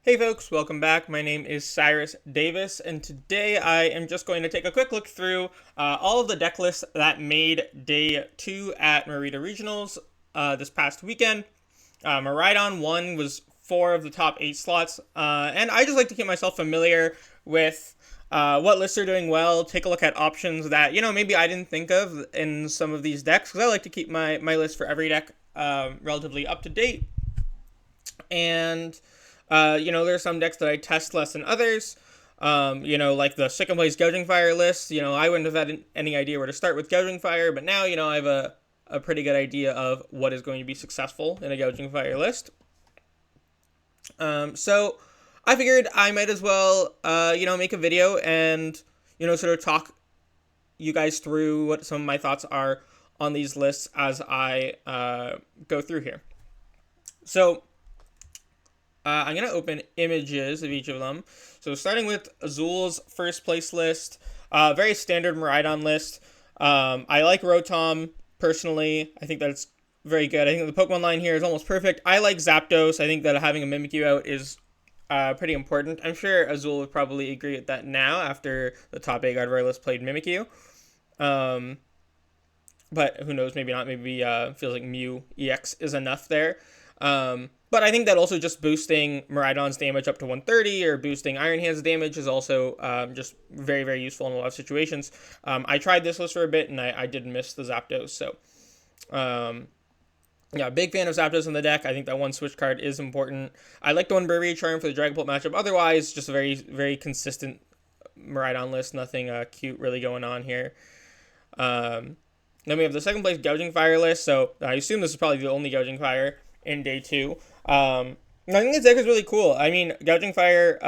Hey folks, welcome back. My name is Cyrus Davis, and today I am just going to take a quick look through all of the deck lists that made day 2 at Merida Regionals this past weekend. Miraidon 1 was 4 of the top 8 slots, and I just like to keep myself familiar with what lists are doing well, take a look at options that, maybe I didn't think of in some of these decks, because I like to keep my list for every deck relatively up to date. And there's some decks that I test less than others. Like the second place Gouging Fire list. I wouldn't have had any idea where to start with Gouging Fire, but now, I have a pretty good idea of what is going to be successful in a Gouging Fire list. So I figured I might as well, make a video and, sort of talk you guys through what some of my thoughts are on these lists as I go through here. So, I'm going to open images of each of them. So starting with Azul's first place list, very standard Miraidon list. I like Rotom personally. I think that's very good. I think the Pokemon line here is almost perfect. I like Zapdos. I think that having a Mimikyu out is pretty important. I'm sure Azul would probably agree with that now after the top 8 Gardevoir list played Mimikyu. But who knows, maybe not. Maybe feels like Mew EX is enough there. But I think that also just boosting Miraidon's damage up to 130 or boosting Iron Hand's damage is also just very, very useful in a lot of situations. I tried this list for a bit, and I did miss the Zapdos. So, big fan of Zapdos in the deck. I think that one switch card is important. I like the one Burberry Charm for the Dragapult matchup. Otherwise, just a very, very consistent Miraidon list. Nothing cute really going on here. Then we have the second place Gouging Fire list. So I assume this is probably the only Gouging Fire in day 2. I think this deck is really cool. I mean, Gouging Fire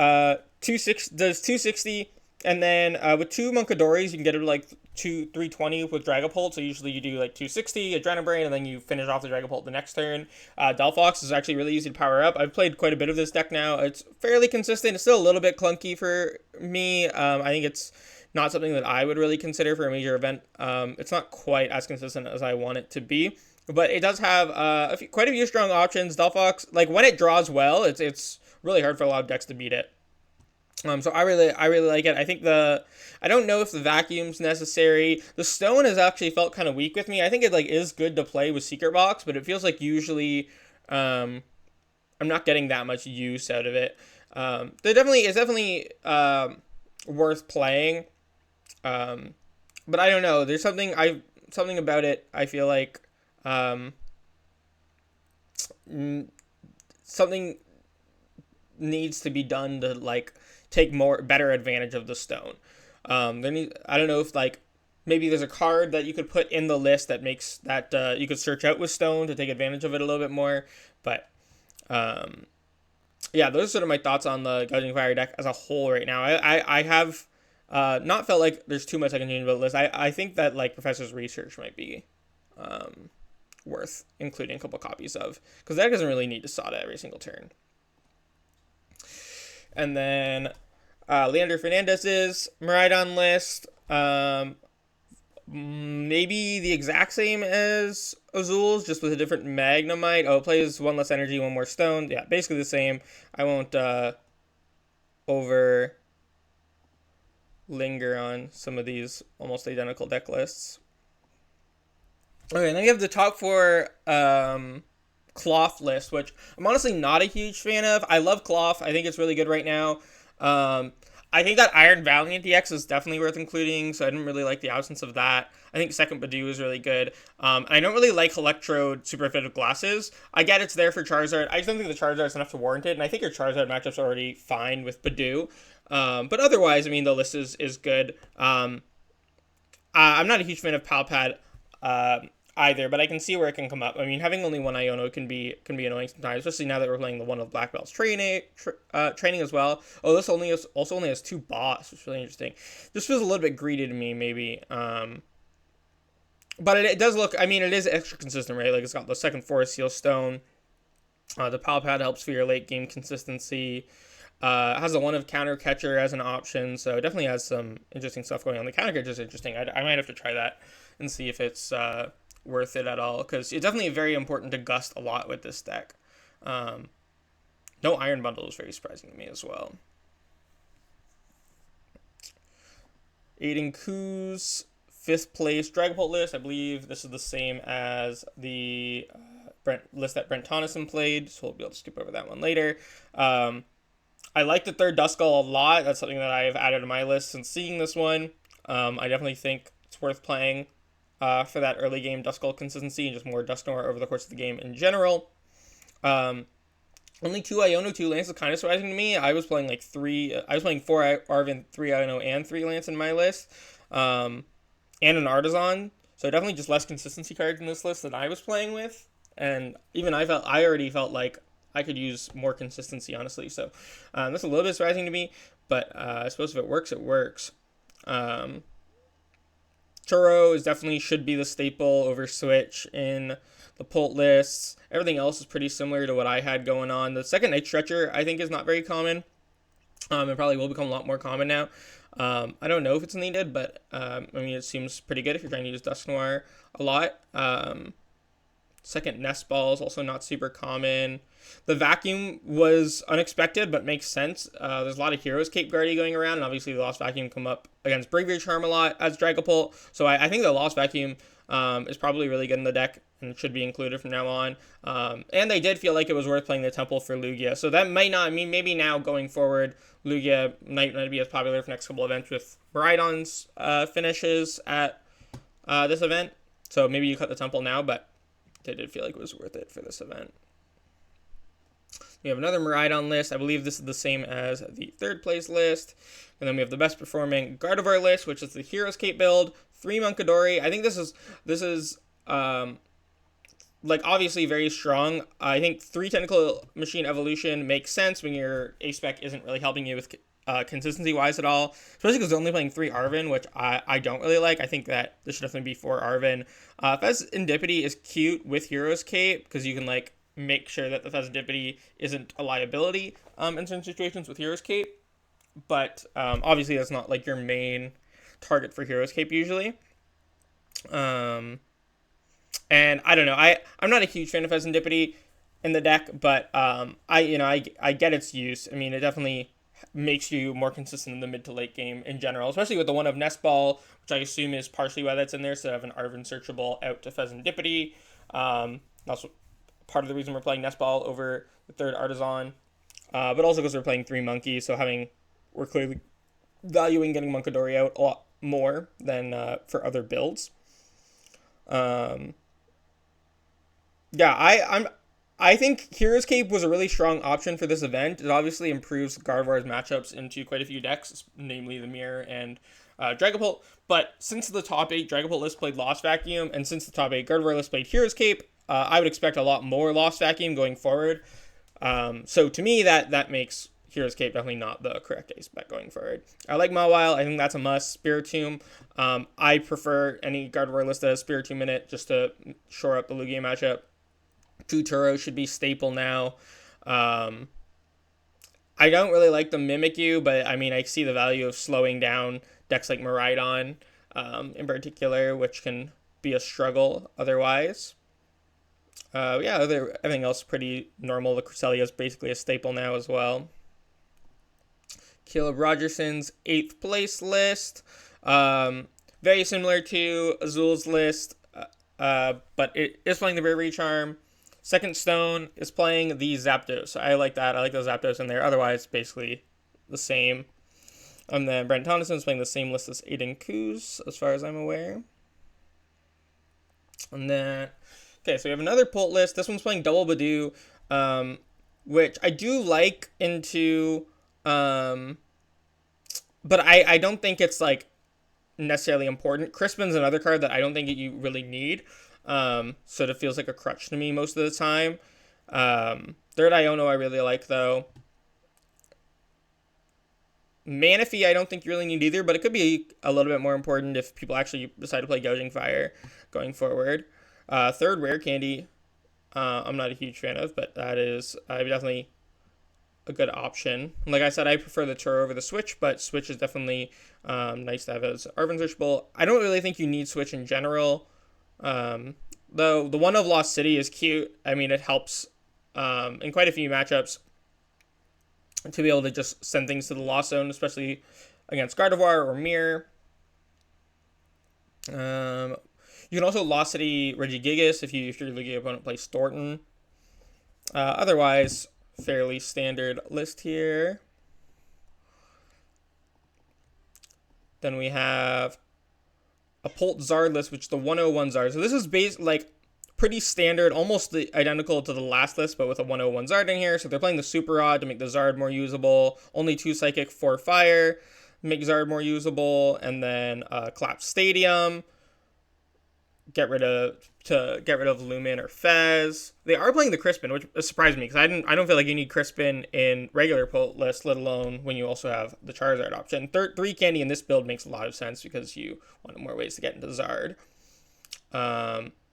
does 260, and then with 2 Monkadoris, you can get it to like 320 with Dragapult. So usually you do like 260, Adrenabrain, and then you finish off the Dragapult the next turn. Delphox is actually really easy to power up. I've played quite a bit of this deck now. It's fairly consistent. It's still a little bit clunky for me. I think it's not something that I would really consider for a major event. It's not quite as consistent as I want it to be. But it does have quite a few strong options. Delphox, like when it draws well, it's really hard for a lot of decks to beat it. So I really like it. I think I don't know if the vacuum's necessary. The stone has actually felt kind of weak with me. I think it is good to play with Secret Box, but it feels like usually I'm not getting that much use out of it. It's definitely worth playing. But I don't know. There's something about it. I feel like something needs to be done to take better advantage of the stone. I don't know if maybe there's a card that you could put in the list that makes that you could search out with stone to take advantage of it a little bit more. But those are sort of my thoughts on the Gouging Fire deck as a whole right now. I have not felt like there's too much I can change about the list. I think that Professor's Research might be worth including a couple copies of, because that doesn't really need to Sada every single turn. And then Leander Fernandez's Miraidon list, maybe the exact same as Azul's, just with a different Magnemite. Oh, it plays 1 less energy, 1 more stone. Yeah, basically the same. I won't over linger on some of these almost identical deck lists. Okay, and then you have the top 4 Cloth list, which I'm honestly not a huge fan of. I love Cloth. I think it's really good right now. I think that Iron Valiant EX is definitely worth including, so I didn't really like the absence of that. I think Second Badoo is really good. I don't really like Electrode Super Effective Glasses. I get it's there for Charizard. I just don't think the Charizard is enough to warrant it, and I think your Charizard matchup's already fine with Badoo. But otherwise, I mean, the list is good. I'm not a huge fan of Palpad either, but I can see where it can come up. I mean, having only 1 Iono can be annoying sometimes, especially now that we're playing the one of Black Belt's training as well. Oh, this only has 2 boss, which is really interesting. This feels a little bit greedy to me, maybe. But it does look, I mean, it is extra consistent, right? Like, it's got the second Forest Seal Stone. The Palpad helps for your late game consistency. Has a 1 of Counter Catcher as an option, so it definitely has some interesting stuff going on. The Counter Catcher is interesting. I might have to try that and see if it's worth it at all, because it's definitely very important to gust a lot with this deck. No Iron Bundle was very surprising to me as well. Aiden Koo's 5th place Dragapult list. I believe this is the same as the list that Brent Tonneson played, so we'll be able to skip over that one later. I like the 3rd Duskull a lot. That's something that I have added to my list since seeing this one. I definitely think it's worth playing for that early game Duskull consistency and just more Dusknoir over the course of the game in general. Only 2 Iono, 2 Lance is kind of surprising to me. I was playing 4 Arven, 3 Iono, and 3 Lance in my list. And an Artisan. So definitely just less consistency cards in this list than I was playing with. And even I already felt like I could use more consistency, honestly. So that's a little bit surprising to me. But I suppose if it works, it works. Turo is definitely should be the staple over Switch in the Pult lists. Everything else is pretty similar to what I had going on. The second Night Stretcher, I think, is not very common. It probably will become a lot more common now. I don't know if it's needed, but it seems pretty good if you're trying to use Dusknoir a lot. Second Nest Ball is also not super common. The Vacuum was unexpected, but makes sense. There's a lot of Heroes Cape Guardy going around, and obviously the Lost Vacuum come up against Bravery Charm a lot as Dragapult. So I think the Lost Vacuum is probably really good in the deck and should be included from now on. And they did feel like it was worth playing the Temple for Lugia. So that might not mean, maybe now going forward, Lugia might not be as popular for the next couple events with Miraidon's finishes at this event. So maybe you cut the Temple now, but they did feel like it was worth it for this event. We have another Miraidon list. I believe this is the same as the 3rd place list. And then we have the best performing Gardevoir list, which is the Heroes Cape build. 3 Munkidori. I think this is obviously very strong. I think 3 Tentacle Machine Evolution makes sense when your A-Spec isn't really helping you with consistency-wise at all. Especially because they're only playing 3 Arven, which I don't really like. I think that this should definitely be 4 Arven. Fezandipity is cute with Heroes Cape because you can make sure that the Fezandipity isn't a liability in certain situations with Heroes Cape. But obviously that's not your main target for Heroes Cape usually. And I don't know. I'm not a huge fan of Fezandipity in the deck, but I get its use. It definitely makes you more consistent in the mid to late game in general, especially with the one of Nest Ball, which I assume is partially why that's in there, so I have an Arven searchable out to Fezandipity. Also part of the reason we're playing Nest Ball over the 3rd Artisan, but also because we're playing 3 Monkeys, so we're clearly valuing getting Munkidori out a lot more than for other builds. I think Heroes Cape was a really strong option for this event. It obviously improves Gardevoir's matchups into quite a few decks, namely the Mirror and Dragapult. But since the top 8 Dragapult list played Lost Vacuum, and since the top 8 Gardevoir list played Heroes Cape, I would expect a lot more Lost Vacuum going forward. So to me, that makes Heroes Cape definitely not the correct ace bet going forward. I like Mawile. I think that's a must. Spiritomb. I prefer any Gardevoir list that has Spiritomb in it just to shore up the Lugia matchup. Turo should be staple now. I don't really like the Mimikyu, but I see the value of slowing down decks like Miraidon in particular, which can be a struggle otherwise. Everything else pretty normal. The Cresselia is basically a staple now as well. Caleb Rogerson's 8th place list. Very similar to Azul's list, but it is playing the Bravery Charm. Second Stone is playing the Zapdos. I like that. I like the Zapdos in there. Otherwise, basically the same. And then Brent Tonneson is playing the same list as Aiden Koo's, as far as I'm aware. And then, okay, so we have another Pult list. This one's playing Double Badoo, which I do like into, but I don't think it's necessarily important. Crispin's another card that I don't think you really need. So it feels like a crutch to me most of the time. 3rd Iono I really like though. Manaphy I don't think you really need either, but it could be a little bit more important if people actually decide to play Ging Fire going forward. 3rd Rare Candy I'm not a huge fan of, but that is definitely a good option. Like I said, I prefer the Turo over the Switch, but Switch is definitely nice to have as Arven searchable. I don't really think you need Switch in general. Though the one of Lost City is cute. It helps in quite a few matchups to be able to just send things to the lost zone, especially against Gardevoir or Mirror. You can also Lost City Regigigas if your Lugia opponent plays Thornton. Otherwise, fairly standard list here. Then we have a Pult Zard list, which is the 101 Zard. So this is pretty standard, almost identical to the last list, but with a 101 Zard in here. So they're playing the Super Rod to make the Zard more usable. Only 2 Psychic, 4 Fire, make Zard more usable, and then Collapse Stadium. Get rid of Lumen or Fez. They are playing the Crispin, which surprised me because I don't feel like you need Crispin in regular Pult list, let alone when you also have the Charizard option. 3 Candy in this build makes a lot of sense because you want more ways to get into Zard.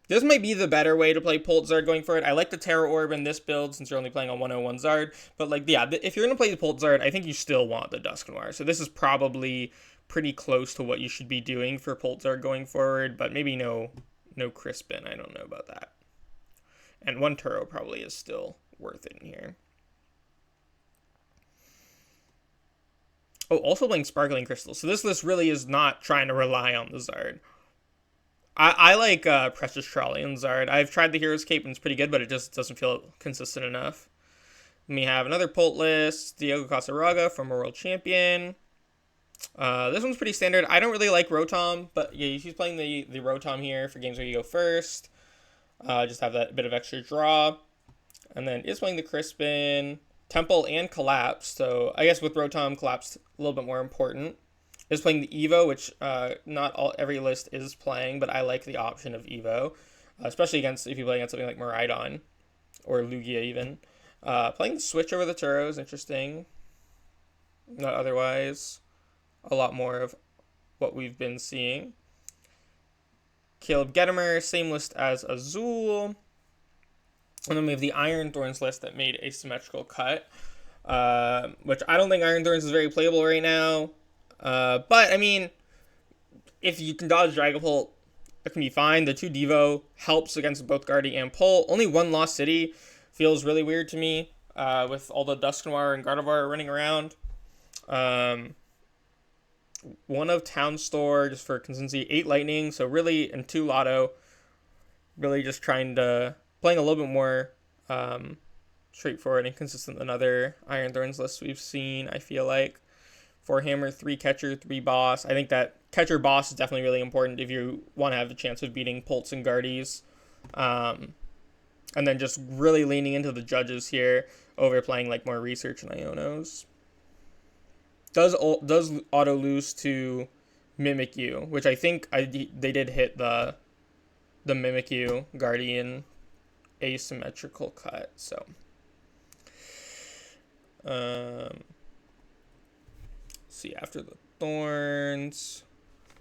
This might be the better way to play Pult Zard going forward. I like the Terra Orb in this build since you're only playing on 101 Zard. But if you're going to play the Pult Zard, I think you still want the Dusknoir. So this is probably pretty close to what you should be doing for Pult Zard going forward. But maybe no Crispin. I don't know about that. And 1 Turo probably is still worth it in here. Oh, also playing Sparkling Crystal. So this list really is not trying to rely on the Zard. I like Precious Trolley and Zard. I've tried the Hero's Cape and it's pretty good, but it just doesn't feel consistent enough. And we have another Pult list, Diego Casaraga from a World Champion. This one's pretty standard. I don't really like Rotom, but yeah, he's playing the Rotom here for games where you go first. Just have that bit of extra draw. And then is playing the Crispin, Temple, and Collapse. So I guess with Rotom, Collapse a little bit more important. Is playing the Evo, which not every list is playing, but I like the option of Evo, especially if you play against something like Miraidon or Lugia even. Playing the Switch over the Turo is interesting. Not otherwise a lot more of what we've been seeing. Caleb Gedimer, same list as Azul. And then we have the Iron Thorns list that made a symmetrical cut, which I don't think Iron Thorns is very playable right now. But, I mean, if you can dodge Dragapult, that can be fine. The 2 Devo helps against both Guardy and Pult. Only 1 Lost City feels really weird to me, with all the Dusknoir and Gardevoir running around. 1 of Town Store, just for consistency. 8 Lightning, so really, and 2 Lotto. Really just playing a little bit more straightforward and consistent than other Iron Thorns lists we've seen, I feel like. 4 Hammer, 3 Catcher, 3 Boss. I think that Catcher Boss is definitely really important if you want to have the chance of beating Pults and Guardies. And then just really leaning into the judges here, overplaying like more Research and Ionos. Does auto lose to Mimikyu, which I think they did hit the Mimikyu Guardian asymmetrical cut. So see, after the Thorns,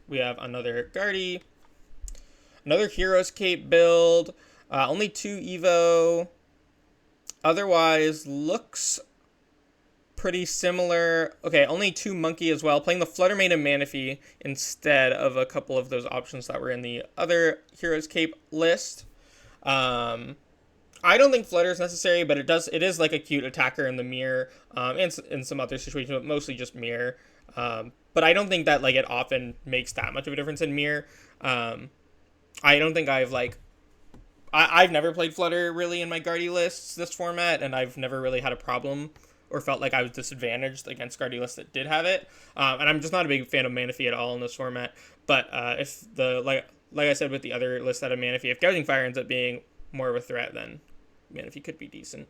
we have another Guardy, another Hero's Cape build, only 2 Evo, otherwise looks pretty similar. Okay, only 2 Monkey as well, playing the Flutter Mane and Manaphy instead of a couple of those options that were in the other Hero's Cape list. I don't think Flutter is necessary, but it is like a cute attacker in the mirror, and in some other situations, but mostly just mirror. But I don't think that it often makes that much of a difference in mirror. I don't think I've never played Flutter really in my Guardy lists this format, and I've never really had a problem or felt like I was disadvantaged against Guardy lists that did have it. And I'm just not a big fan of Manaphy at all in this format. But if like I said with the other list that of Manaphy, if Ging Fire ends up being more of a threat, then Manaphy could be decent.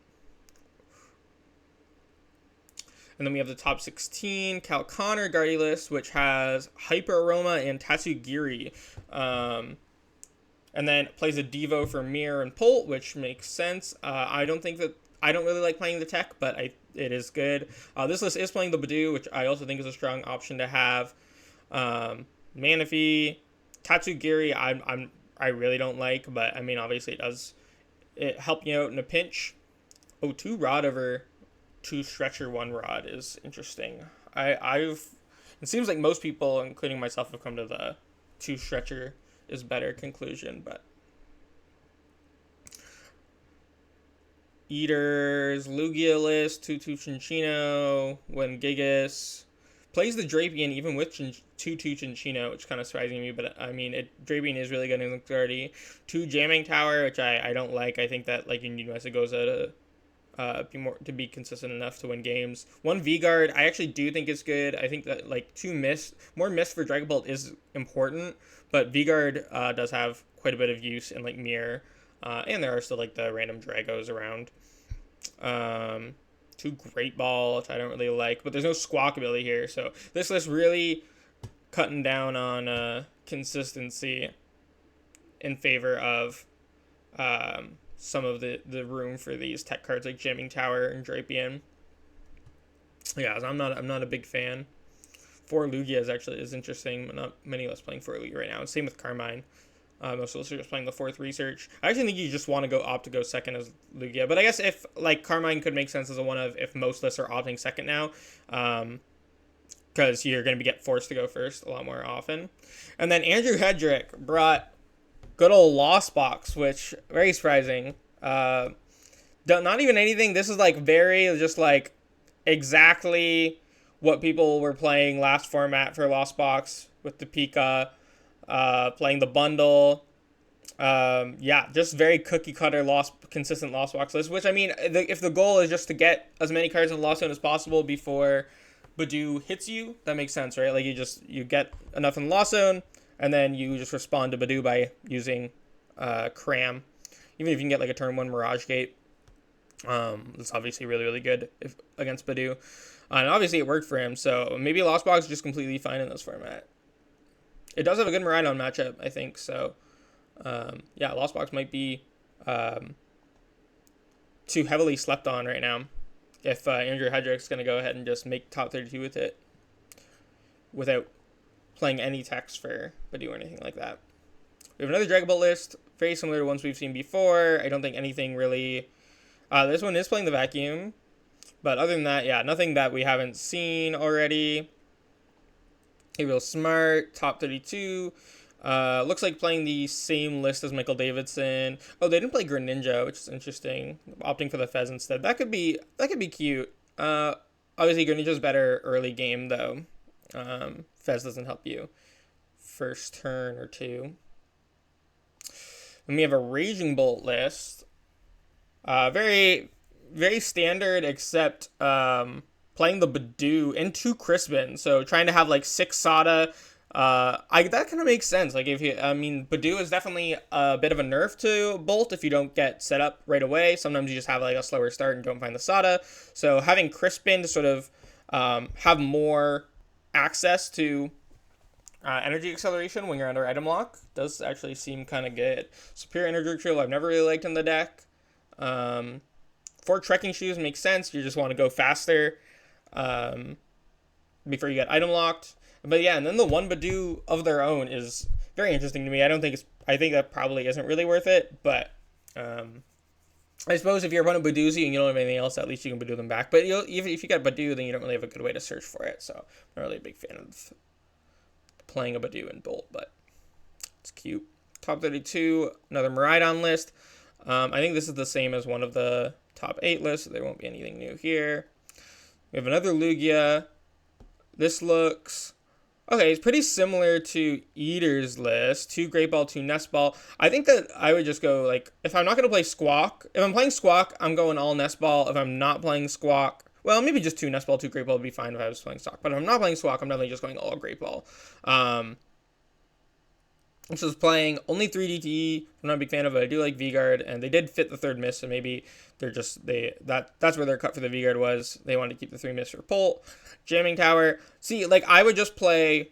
And then we have the top 16 Cal Connor Guardy list, which has Hyper Aroma and Tatsugiri. And then plays a Devo for Mirror and Pult, which makes sense. I don't really like playing the tech, but it is good. This list is playing the Badoo, which I also think is a strong option to have. Manaphy, Tatsugiri, I really don't like, but I mean obviously it help you out in a pinch. 2 Rod over 2 Stretcher, 1 Rod is interesting. It seems like most people, including myself, have come to the 2 Stretcher is better conclusion, but Eaters, Lugia list, 2/2 Chinchino, when Gigas. Plays the Drapion even with 2/2 Chinchino, which kind of surprising me, but I mean, Drapion is really good in authority. 2 Jamming Tower, which I don't like. I think that like you need Mesagoza to be consistent enough to win games. 1 V-Guard, I actually do think it's good. I think that like 2 more miss for Dragapult is important, but V-Guard does have quite a bit of use in like Mirror, and there are still like the random Dragos around. 2 Great Ball, which I don't really like, but there's no Squawk ability here, so this list really cutting down on consistency in favor of some of the room for these tech cards like Jamming Tower and Drapion. Yeah, I'm not a big fan. 4 Lugia is interesting, but not many of us playing 4 Lugia right now. And same with Carmine. Most of us are just playing the 4th Research. I actually think you just want to opt to go second as Lugia. But I guess if, like, Carmine could make sense as a one of if most lists are opting second now. Because you're going to get forced to go first a lot more often. And then Andrew Hedrick brought good old Lost Box, which, very surprising. Not even anything. This is, like, very just, like, exactly what people were playing last format for Lost Box with the Pika. Playing the bundle. Yeah, just very cookie cutter consistent Lost Box list, which I mean, if the goal is just to get as many cards in the Lost Zone as possible before Badoo hits you, that makes sense, right? Like you get enough in the Lost Zone, and then you just respond to Badoo by using Cram. Even if you can get like a turn 1 Mirage Gate. It's obviously really, really good against Badoo. And obviously it worked for him, so maybe Lost Box is just completely fine in this format. It does have a good Miraidon matchup, I think, so yeah, Lost Box might be too heavily slept on right now if Andrew Hedrick's going to go ahead and just make top 32 with it without playing any text for Badoo or anything like that. We have another Dragapult list, very similar to ones we've seen before. I don't think anything really... this one is playing the Vacuum, but other than that, yeah, nothing that we haven't seen already. Real Smart, top 32. Looks like playing the same list as Michael Davidson. Oh, they didn't play Greninja, which is interesting. Opting for the Fez instead. That could be cute. Obviously, Greninja's better early game, though. Fez doesn't help you first turn or two. Then we have a Raging Bolt list. Very, very standard, except... playing the Badoo and 2 Crispin, so trying to have like 6 Sada. That kind of makes sense. Like Badoo is definitely a bit of a nerf to Bolt if you don't get set up right away. Sometimes you just have like a slower start and don't find the Sada. So having Crispin to sort of have more access to energy acceleration when you're under item lock does actually seem kind of good. Superior Energy Retrieval I've never really liked in the deck. 4 Trekking Shoes makes sense. You just want to go faster. Before you get item locked. But yeah, and then the 1 Badoo of their own is very interesting to me. I think that probably isn't really worth it, but I suppose if your opponent Badoo's you and you don't have anything else, at least you can Badoo them back. But if you get Badoo, then you don't really have a good way to search for it, so I'm not really a big fan of playing a Badoo in Bolt, but it's cute. Top 32, another Miraidon list. I think this is the same as one of the top 8 lists, so there won't be anything new here. We have another Lugia. This looks... Okay, it's pretty similar to Eater's list. 2 Great Ball, 2 Nest Ball. I think that I would just go, like... If I'm not going to play Squawk... If I'm playing Squawk, I'm going all Nest Ball. If I'm not playing Squawk... Well, maybe just 2 Nest Ball, 2 Great Ball would be fine if I was playing Squawk. But if I'm not playing Squawk, I'm definitely just going all Great Ball. This is playing only 3 DT. I'm not a big fan of it. I do like V-Guard, and they did fit the 3rd miss, so maybe they're just that's where their cut for the V-Guard was. They wanted to keep the 3 miss for Pult. Jamming Tower. See, like I would just play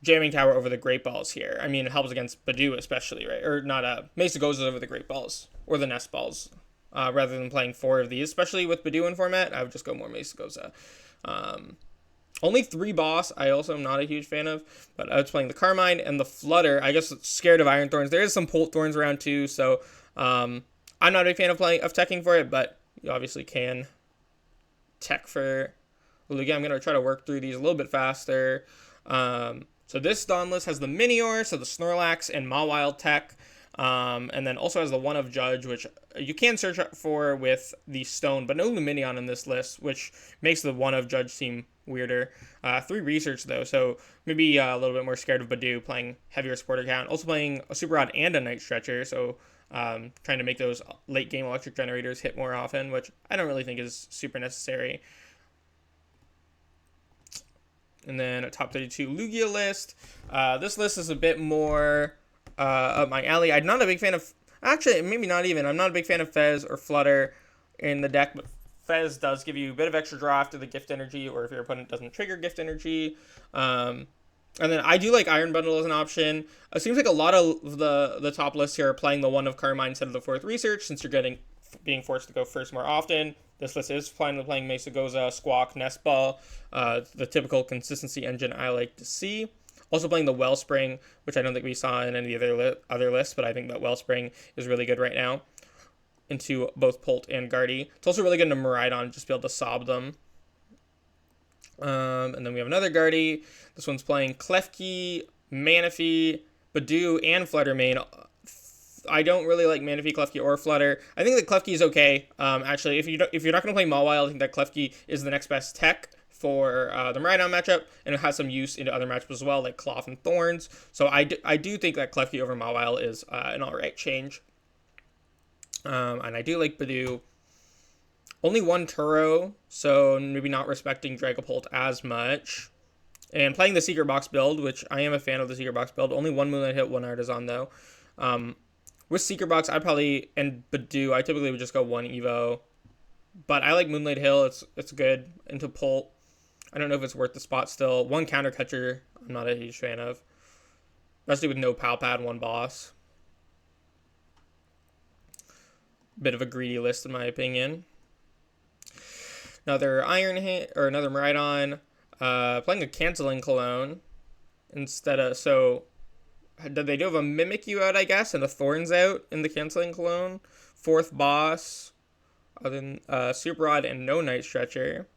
Jamming Tower over the Great Balls here. I mean, it helps against Badoo especially, right? Or not Mesa goes over the Great Balls or the Nest Balls, rather than playing 4 of these, especially with Badoo in format. I would just go more Mesa Goza. Only 3 boss, I also am not a huge fan of, but I was playing the Carmine and the Flutter. I guess scared of Iron Thorns. There is some Pult Thorns around too, so I'm not a fan of teching for it, but you obviously can tech for Lugia. I'm going to try to work through these a little bit faster. So this Dawn list has the Minior, so the Snorlax and Mawile tech, and then also has the One of Judge, which you can search for with the Stone, but no Luminion in this list, which makes the one of Judge seem weirder. 3 research though, so maybe a little bit more scared of Badoo, playing heavier supporter count. Also playing a Super Rod and a Night Stretcher, so trying to make those late game electric generators hit more often, which I don't really think is super necessary. And then a top 32 Lugia list. This list is a bit more up my alley. I'm not a big fan of, actually, maybe not even. I'm not a big fan of Fez or Flutter in the deck, but Fez does give you a bit of extra draw after the gift energy, or if your opponent doesn't trigger gift energy. And then I do like Iron Bundle as an option. It seems like a lot of the top lists here are playing the one of Carmine instead of the 4th research, since you're being forced to go first more often. This list is finally playing Mesagoza, Squawk, Nest Ball, the typical consistency engine I like to see. Also playing the Wellspring, which I don't think we saw in any of the other lists, but I think that Wellspring is really good right now into both Pult and Guardy. It's also really good into Miraidon, just be able to sob them. And then we have another Guardy. This one's playing Klefki, Manaphy, Badoo, and Fluttermane. I don't really like Manaphy, Klefki, or Flutter. I think that Klefki is okay. Actually, if you're not going to play Mawile, I think that Klefki is the next best tech for the Miraidon matchup, and it has some use into other matchups as well, like Cloth and Thorns. So I do think that Klefki over Mawile is an alright change. And I do like Badoo. Only 1 Turo, so maybe not respecting Dragapult as much. And playing the Secret Box build, which I am a fan of the Secret Box build. Only 1 Moonlight hit, 1 Artisan though. With Secret Box, and Badoo, I typically would just go 1 Evo. But I like Moonlight Hill, it's good. Into Pult, I don't know if it's worth the spot still. 1 Counter Catcher, I'm not a huge fan of. Especially with no Pal Pad, 1 Boss. Bit of a greedy list in my opinion. Another another Miraidon, playing a Canceling Cologne instead of, so did they do have a Mimikyu out, I guess, and a Thorns out in the Canceling Cologne? 4th Boss, other than Super Rod and no Night Stretcher.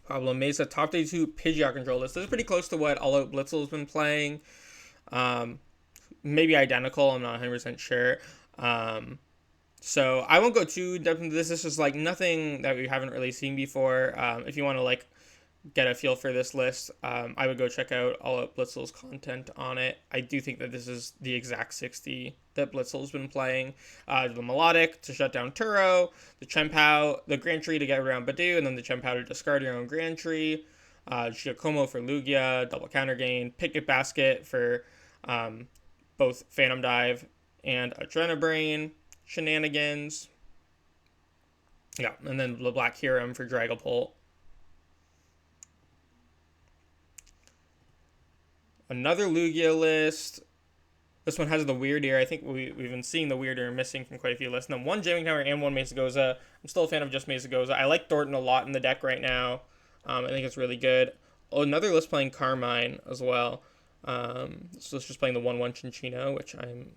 Pablo Mesa, top 32 Pidgeot control list. This is pretty close to what All Out Blitzel has been playing. Maybe identical, I'm not 100% sure. So I won't go too deep into this. This is like nothing that we haven't really seen before. If you want to like get a feel for this list, I would go check out All Out Blitzel's content on it. I do think that this is the exact 60 that Blitzel's been playing. The Melodic to shut down Turo, the Chempao, the Grand Tree to get around Badoo, and then the Chempao to discard your own Grand Tree. Giacomo for Lugia, double counter gain, Picket Basket for both Phantom Dive and Adrenabrain, Shenanigans. Yeah, and then the Black Hero for Dragapult. Another Lugia list. This one has the Weird Ear. I think we've been seeing the Weird Ear missing from quite a few lists. And then 1 Jamming Tower and 1 Mesagoza. I'm still a fan of just Mesagoza. I like Thornton a lot in the deck right now. I think it's really good. Oh, another list playing Carmine as well. So it's just playing the 1/1 Chinchino, which I'm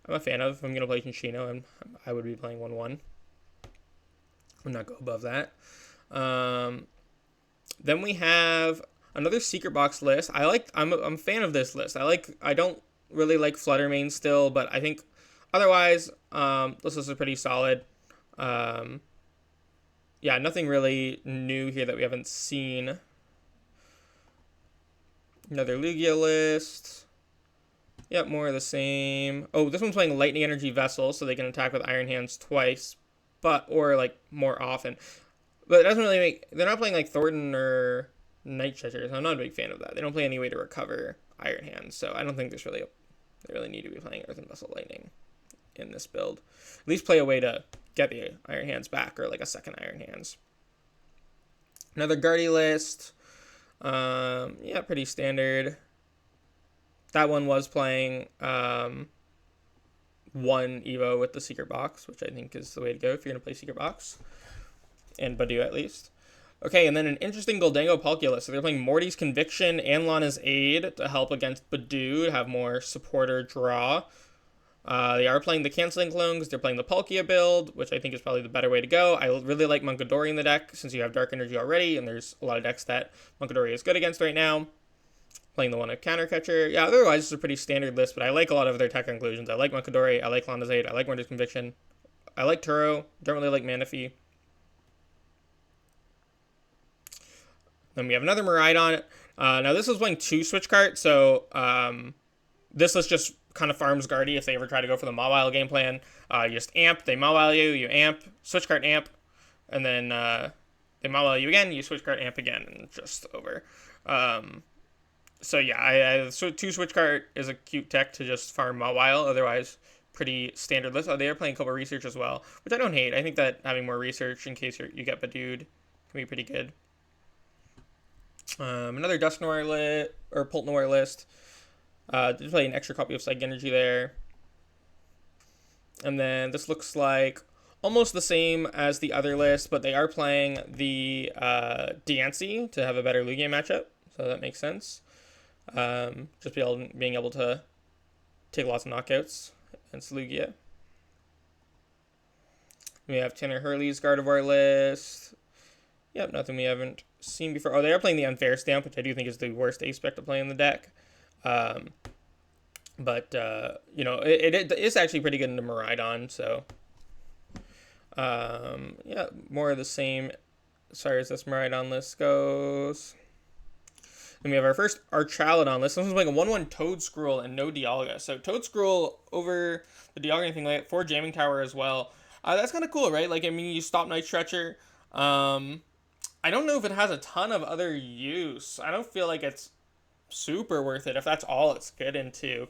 a fan of. If I'm going to play Chinchino, I would be playing 1/1. I'm not go above that. Then we have another Secret Box list. I'm a fan of this list. I don't really like Fluttermane still, but I think otherwise this list is pretty solid. Yeah, nothing really new here that we haven't seen. Another Lugia list. Yep, more of the same. Oh, this one's playing Lightning Energy Vessel, so they can attack with Iron Hands twice, or like more often. But it doesn't really make. They're not playing like Thornton or Night Stretcher, so I'm not a big fan of that. They don't play any way to recover Iron Hands, so I don't think they really need to be playing Earthen Vessel Lightning in this build. At least play a way to get the Iron Hands back, or like a second Iron Hands. Another Guardy list. Yeah, pretty standard. That one was playing 1 Evo with the Secret Box, which I think is the way to go if you're going to play Secret Box. And Badoo at least. Okay, and then an interesting Goldango Palkia list. So they're playing Morty's Conviction and Lana's Aid to help against Badoo, to have more supporter draw. They are playing the Canceling Clone because they're playing the Palkia build, which I think is probably the better way to go. I really like Munkidori in the deck since you have Dark Energy already, and there's a lot of decks that Munkidori is good against right now. playing the one of Counter Catcher. Yeah, otherwise it's a pretty standard list, but I like a lot of their tech conclusions. I like Munkidori, I like Landazade, I like Murder's Conviction, I like Turo, don't really like Manaphy. Then we have another Miraidon. Now this is playing 2 switch cards, so this list just kind of farms Guardy if they ever try to go for the Mawile game plan. You just amp, they Mawile you, you amp, switch card amp, and then they Mawile you again, you switch card amp again, and just over. So yeah, so 2 switch card is a cute tech to just farm Mawile, otherwise pretty standard list. They are playing a couple research as well, which I don't hate. I think that having more research in case you get Badooed can be pretty good. Another Dusknoir lit or Pult Noir list. Did play an extra copy of Psychic Energy there. And then this looks like almost the same as the other list, but they are playing the Diancie to have a better Lugia matchup, so that makes sense. Just being able to take lots of knockouts against Lugia. We have Tanner Hurley's Gardevoir list. Yep, nothing we haven't seen before. Oh, they are playing the Unfair Stamp, which I do think is the worst aspect to play in the deck. But you know, it is actually pretty good into Miraidon, so yeah, more of the same as far as this Miraidon list goes. Then we have our first Archaludon list. This one's playing a 1/1 Toadscruel and no Dialga. So Toadscruel over the Dialga, anything like that, for Jamming Tower as well. That's kind of cool, right? Like, I mean, you stop Night Stretcher. I don't know if it has a ton of other use. I don't feel like it's super worth it if that's all it's good into.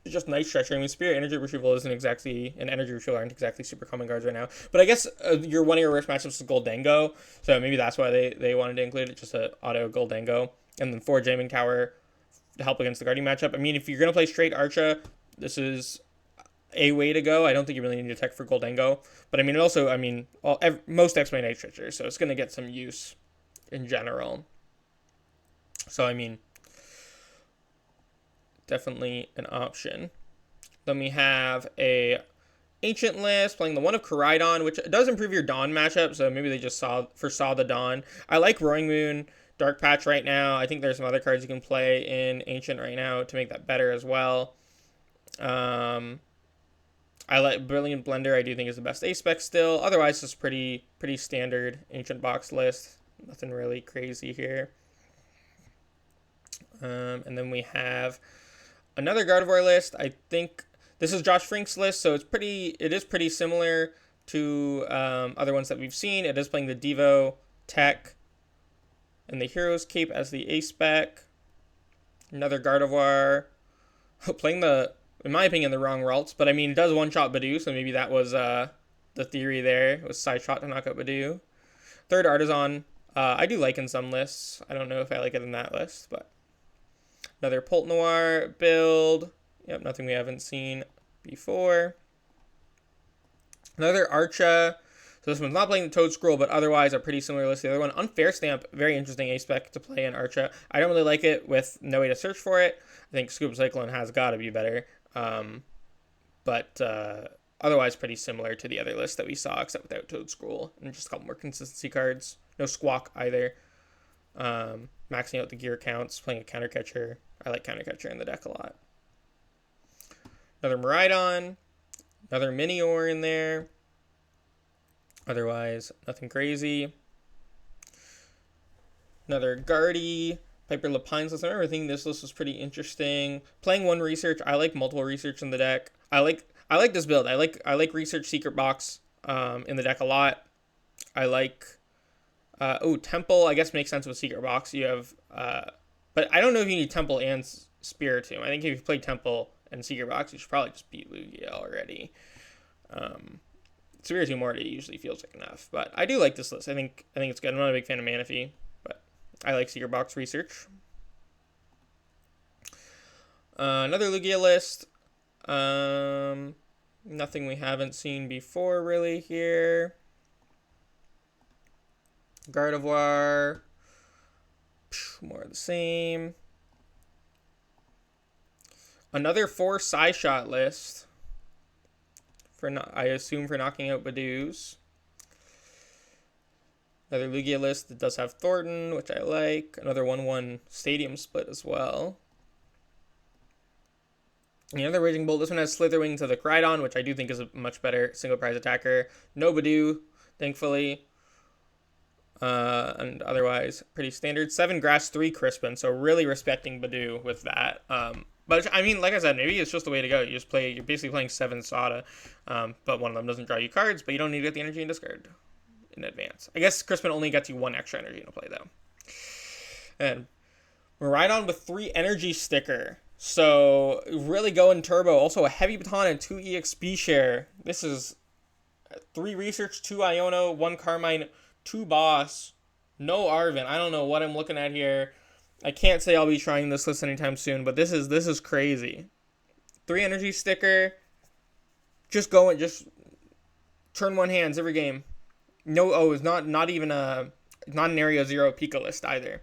It's just Night Stretcher. I mean, Spirit Energy Retrieval isn't exactly, and Energy Retrieval aren't exactly super common cards right now. But I guess one of your worst matchups is Goldengo, so maybe that's why they wanted to include it, just a auto Goldengo. And then 4 Jamming Tower to help against the Guardian matchup. I mean, if you're going to play straight Archa, this is a way to go. I don't think you really need to tech for Goldengo. But I mean, also, I mean, most decks play Night Stretcher, so it's going to get some use in general. So, I mean, definitely an option. Then we have a Ancient list, playing the one of Miraidon, which does improve your Dawn matchup, so maybe they just foresaw the Dawn. I like Roaring Moon, Dark Patch right now. I think there's some other cards you can play in Ancient right now to make that better as well. I like Brilliant Blender. I do think is the best A-Spec still. Otherwise, it's pretty standard Ancient box list. Nothing really crazy here. And then we have another Gardevoir list. I think this is Josh Frink's list, so it is pretty similar to other ones that we've seen. It is playing the Devo Tech and the Hero's Cape as the A-Spec. Another Gardevoir. Playing in my opinion, the wrong Ralts, but I mean, it does one-shot Badoo, so maybe that was the theory there. It was side shot to knock out Badoo. Third Artisan. I do like in some lists. I don't know if I like it in that list, but another Pult Noir build. Yep, nothing we haven't seen before. Another Archa. So this one's not playing the Toadscruel, but otherwise a pretty similar list to the other one. Unfair Stamp, very interesting A-Spec to play in Archa. I don't really like it with no way to search for it. I think Scoop Cyclone has got to be better. But otherwise pretty similar to the other list that we saw, except without Toadscruel. And just a couple more consistency cards. No Squawk either. Maxing out the gear counts, playing a Counter Catcher. I like Counter Catcher in the deck a lot. Another Miraidon. Another Minior in there. Otherwise, nothing crazy. Another Guardy. Piper Lapines list. I remember thinking this list was pretty interesting. Playing 1 research. I like multiple research in the deck. I like this build. I like research Secret Box in the deck a lot. I like Temple, I guess makes sense with Secret Box. You have but I don't know if you need Temple and Spiritomb. I think if you play Temple and Secret Box, you should probably just beat Lugia already. Spiritomb already usually feels like enough, but I do like this list. I think it's good. I'm not a big fan of Manaphy, but I like Secret Box research. Another Lugia list. Nothing we haven't seen before really here. Gardevoir. More of the same. Another 4 Psyshot list. I assume for knocking out Badoos. Another Lugia list that does have Thornton, which I like. Another 1/1 Stadium split as well. Another Raging Bolt. This one has Slitherwing to the Miraidon, which I do think is a much better single prize attacker. No Badoo, thankfully. And otherwise, pretty standard. 7 Grass, 3 Crispin, so really respecting Badoo with that. But I mean, like I said, maybe it's just the way to go. You're basically playing 7 Sada, but one of them doesn't draw you cards, but you don't need to get the energy and discard in advance. I guess Crispin only gets you 1 extra energy to play, though. And Miraidon with 3 energy sticker. So, really going turbo. Also, a heavy baton and 2 EXP share. This is 3 research, 2 Iono, 1 Carmine, 2 boss, no Arven. I don't know what I'm looking at here. I can't say I'll be trying this list anytime soon, but this is crazy. 3 energy sticker. Just turn 1 hands every game. No, it's not even not an Area 0 Pika list either.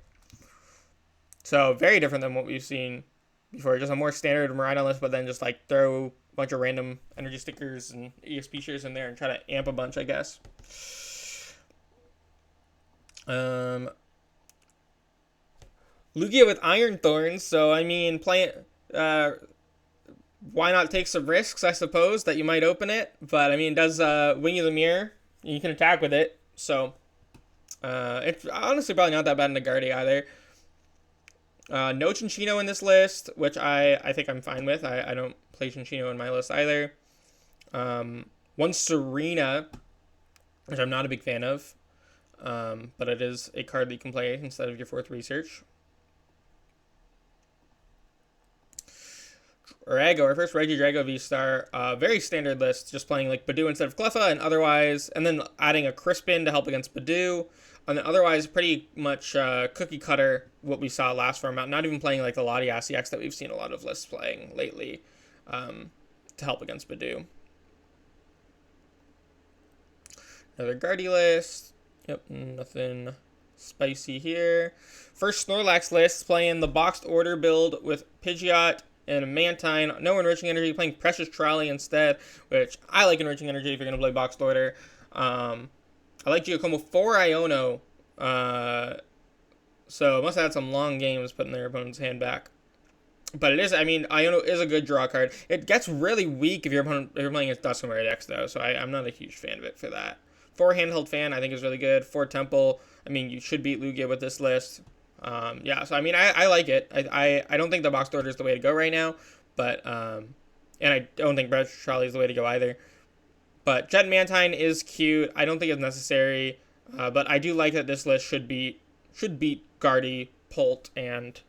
So very different than what we've seen before. Just a more standard Miraidon list, but then just like throw a bunch of random energy stickers and EXP shares in there and try to amp a bunch, I guess. Lugia with Iron Thorns, so I mean, why not take some risks, I suppose, that you might open it, but I mean, it does Wing of the Mirror, and you can attack with it, so it's honestly probably not that bad in the Guardi either. No Chinchino in this list, which I think I'm fine with. I don't play Chinchino in my list either. 1 Serena, which I'm not a big fan of, but it is a card that you can play instead of your 4th research. Drago, our first Regidrago V-Star, very standard list, just playing like Badoo instead of Cleffa, and otherwise, and then adding a Crispin to help against Badoo, and then otherwise pretty much cookie cutter what we saw last format, not even playing like the Latias EX that we've seen a lot of lists playing lately to help against Badoo. Another Guardi list. Yep, nothing spicy here. First Snorlax list, playing the boxed order build with Pidgeot and a Mantine. No enriching energy, playing Precious Trolley instead, which I like enriching energy if you're going to play boxed order. I like Giacomo 4 Iono, so must have had some long games putting their opponent's hand back. But it is, I mean, Iono is a good draw card. It gets really weak if you're playing against Duskmare decks, though, so I'm not a huge fan of it for that. 4 Handheld Fan, I think, is really good. 4 Temple, I mean, you should beat Lugia with this list. Yeah, so I mean, I like it. I don't think the boxed order is the way to go right now, but and I don't think Precious Trolley is the way to go either. But Jet and Mantine is cute. I don't think it's necessary, but I do like that this list should beat Gardevoir, Pult, and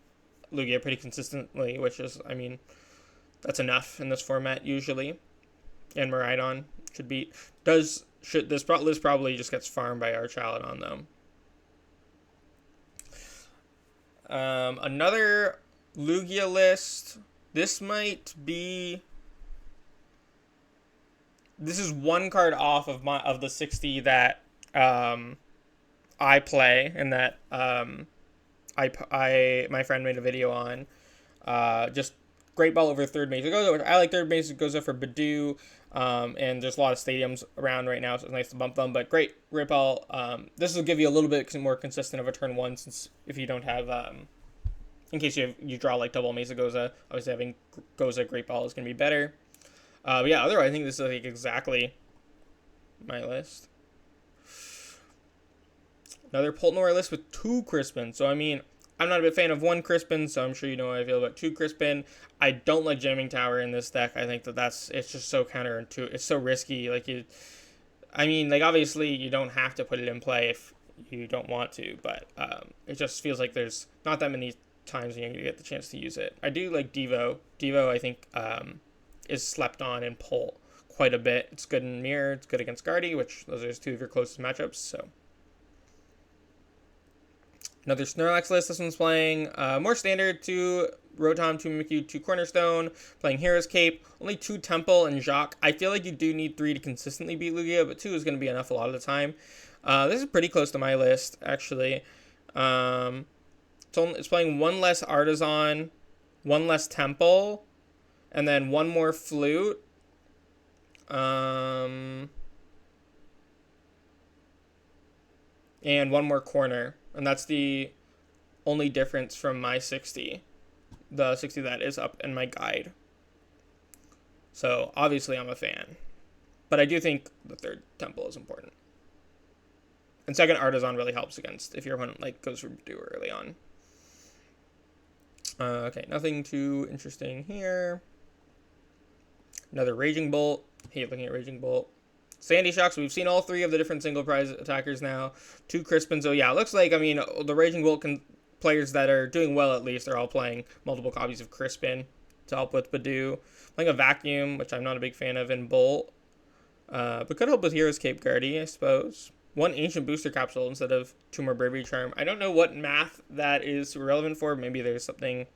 Lugia pretty consistently, which is, I mean, that's enough in this format usually. And Miraidon should beat. This list probably just gets farmed by Archaludon though. Another Lugia list. This is 1 card off of the 60 that I play, and that my friend made a video on. Just Great Ball over Third Mesa Goza, which I like Third Mesa Goza for Badoo, and there's a lot of stadiums around right now, so it's nice to bump them, but Great Ball, this will give you a little bit more consistent of a turn 1, since if you don't have, in case you draw like double Mesa Goza, obviously having Goza Great Ball is going to be better. But yeah, otherwise I think this is like exactly my list. Another Poltnor list with 2 Crispin. So I mean, I'm not a big fan of 1 Crispin, so I'm sure you know how I feel about 2 Crispin. I don't like Jamming Tower in this deck. I think it's just so counterintuitive. It's so risky. Like obviously you don't have to put it in play if you don't want to, but it just feels like there's not that many times when you're going to get the chance to use it. I do like Devo. Devo, I think, is slept on in Pult quite a bit. It's good in Mirror. It's good against Guardi, which those are 2 of your closest matchups. So another Snorlax list. This one's playing more standard: 2 Rotom, 2 Mimikyu, 2 Cornerstone. Playing Hero's Cape. Only 2 Temple and Jacques. I feel like you do need 3 to consistently beat Lugia, but 2 is going to be enough a lot of the time. This is pretty close to my list, actually. It's playing 1 less Artisan, 1 less Temple, and then 1 more Flute. and one more corner, and that's the only difference from my 60. The 60 that is up in my guide. So obviously I'm a fan. But I do think the third temple is important. And second Artisan really helps against if your opponent like goes for Badoo early on. Okay, nothing too interesting here. Another Raging Bolt. Hate looking at Raging Bolt. Sandy Shocks. We've seen all three of the different single prize attackers now. 2 Crispin. So yeah, it looks like, I mean, the Raging Bolt players that are doing well at least are all playing multiple copies of Crispin to help with Badoo. Playing a Vacuum, which I'm not a big fan of, in Bolt. But could help with Hero's Cape Guardy, I suppose. 1 Ancient Booster Capsule instead of 2 more Bravery Charm. I don't know what math that is relevant for. Maybe there's something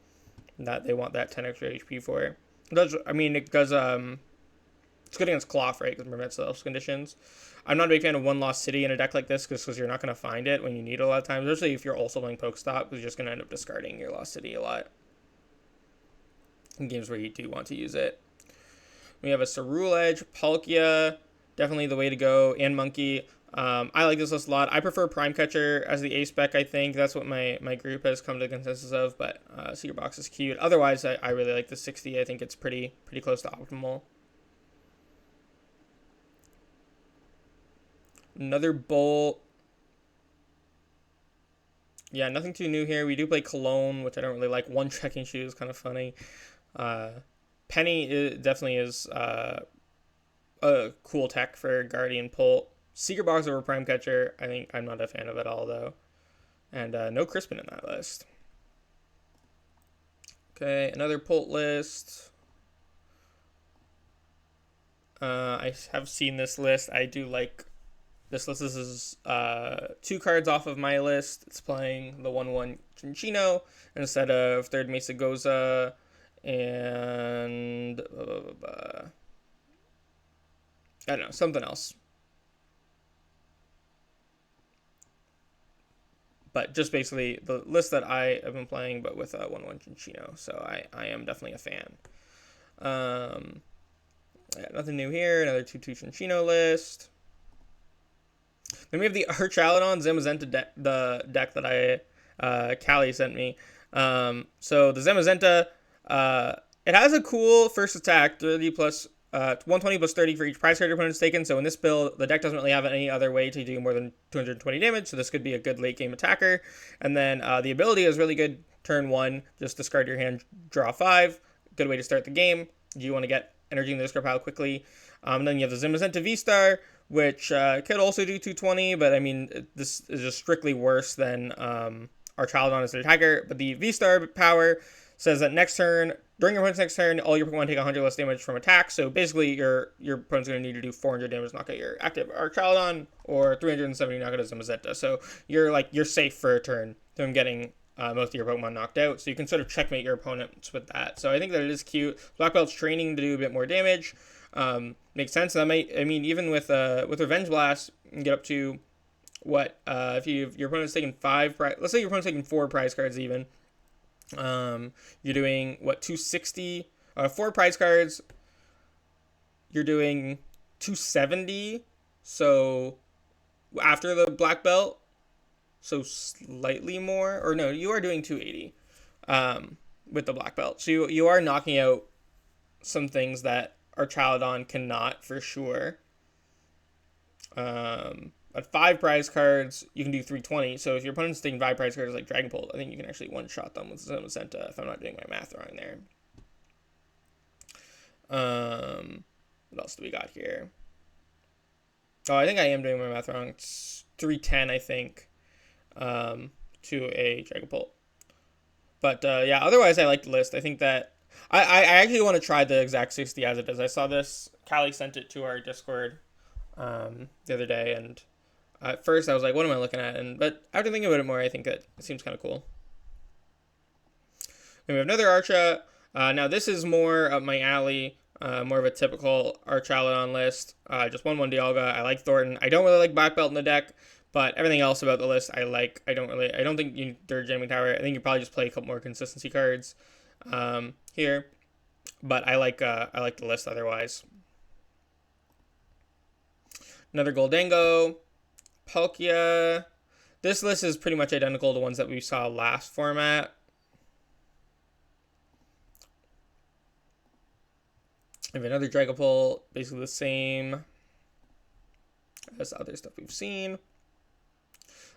that they want that 10 extra HP for. It does, I mean, it does, it's good against Cloth, right? Because it prevents self conditions. I'm not a big fan of 1 Lost City in a deck like this because you're not going to find it when you need it a lot of times, especially if you're also playing Pokestop, because you're just going to end up discarding your Lost City a lot in games where you do want to use it. We have a Cerule Edge, Palkia, definitely the way to go, and Monkey. I like this list a lot. I prefer Prime Catcher as the A-Spec, I think. That's what my group has come to consensus of, but Secret Box is cute. Otherwise, I really like the 60. I think it's pretty close to optimal. Another Bolt. Yeah, nothing too new here. We do play Cologne, which I don't really like. 1 Trekking Shoe is kind of funny. Penny definitely is a cool tech for Guardian Pult. Secret Box over Prime Catcher, I think I'm not a fan of at all, though. And no Crispin in that list. Okay, another Pult list. I have seen this list. I do like this list. This is 2 cards off of my list. It's playing the 1/1 Chinchino instead of 3rd Mesagoza and I don't know, something else. But just basically the list that I have been playing, but with 1/1 Chinchino. So I am definitely a fan. Yeah, nothing new here. Another 2/2 Chinchino list. Then we have the Archaludon Zamazenta the deck that Callie sent me. So the Zamazenta, it has a cool first attack, 30 plus 120 plus 30 for each prize card your opponent's taken. So in this build, the deck doesn't really have any other way to do more than 220 damage. So this could be a good late game attacker. And then the ability is really good turn 1. Just discard your hand, draw 5. Good way to start the game. You want to get energy in the discard pile quickly. And then you have the Zamazenta V-Star, which could also do 220. But I mean, this is just strictly worse than Archaludon as an attacker. But the V-Star power says that next turn, during your opponent's next turn, all your Pokemon take 100 less damage from attack. So basically, your opponent's going to need to do 400 damage to knock out your active Archaludon, or 370 knock out a Zamazenta. So you're safe for a turn from getting most of your Pokemon knocked out. So you can sort of checkmate your opponents with that. So I think that it is cute. Black Belt's training to do a bit more damage. Makes sense. That even with Revenge Blast, you can get up to what if your opponent's taking 5 let's say your opponent's taking 4 prize cards even. You're doing 260, 4 prize cards. You're doing 270. So after the black belt, so slightly more, or no, you are doing 280, with the black belt. So you are knocking out some things that Archaludon cannot for sure. At 5 prize cards, you can do 320. So if your opponent's taking 5 prize cards like Dragapult, I think you can actually one-shot them with Zamazenta, if I'm not doing my math wrong there. What else do we got here? Oh, I think I am doing my math wrong. It's 310, I think, to a Dragapult. But yeah, otherwise I like the list. I think that I actually want to try the exact 60 as it is. I saw this. Callie sent it to our Discord the other day, and at first I was like, what am I looking at? But after thinking about it more, I think that it seems kind of cool. Then we have another Archa. Now this is more up my alley, more of a typical Archaludon list. Just 1/1 Dialga. I like Thornton. I don't really like Black Belt in the deck, but everything else about the list I like. I don't think you need Third Jamming Tower. I think you probably just play a couple more consistency cards here. But I like the list otherwise. Another Goldango, Palkia. This list is pretty much identical to ones that we saw last format. We have another Dragapult, basically the same as other stuff we've seen.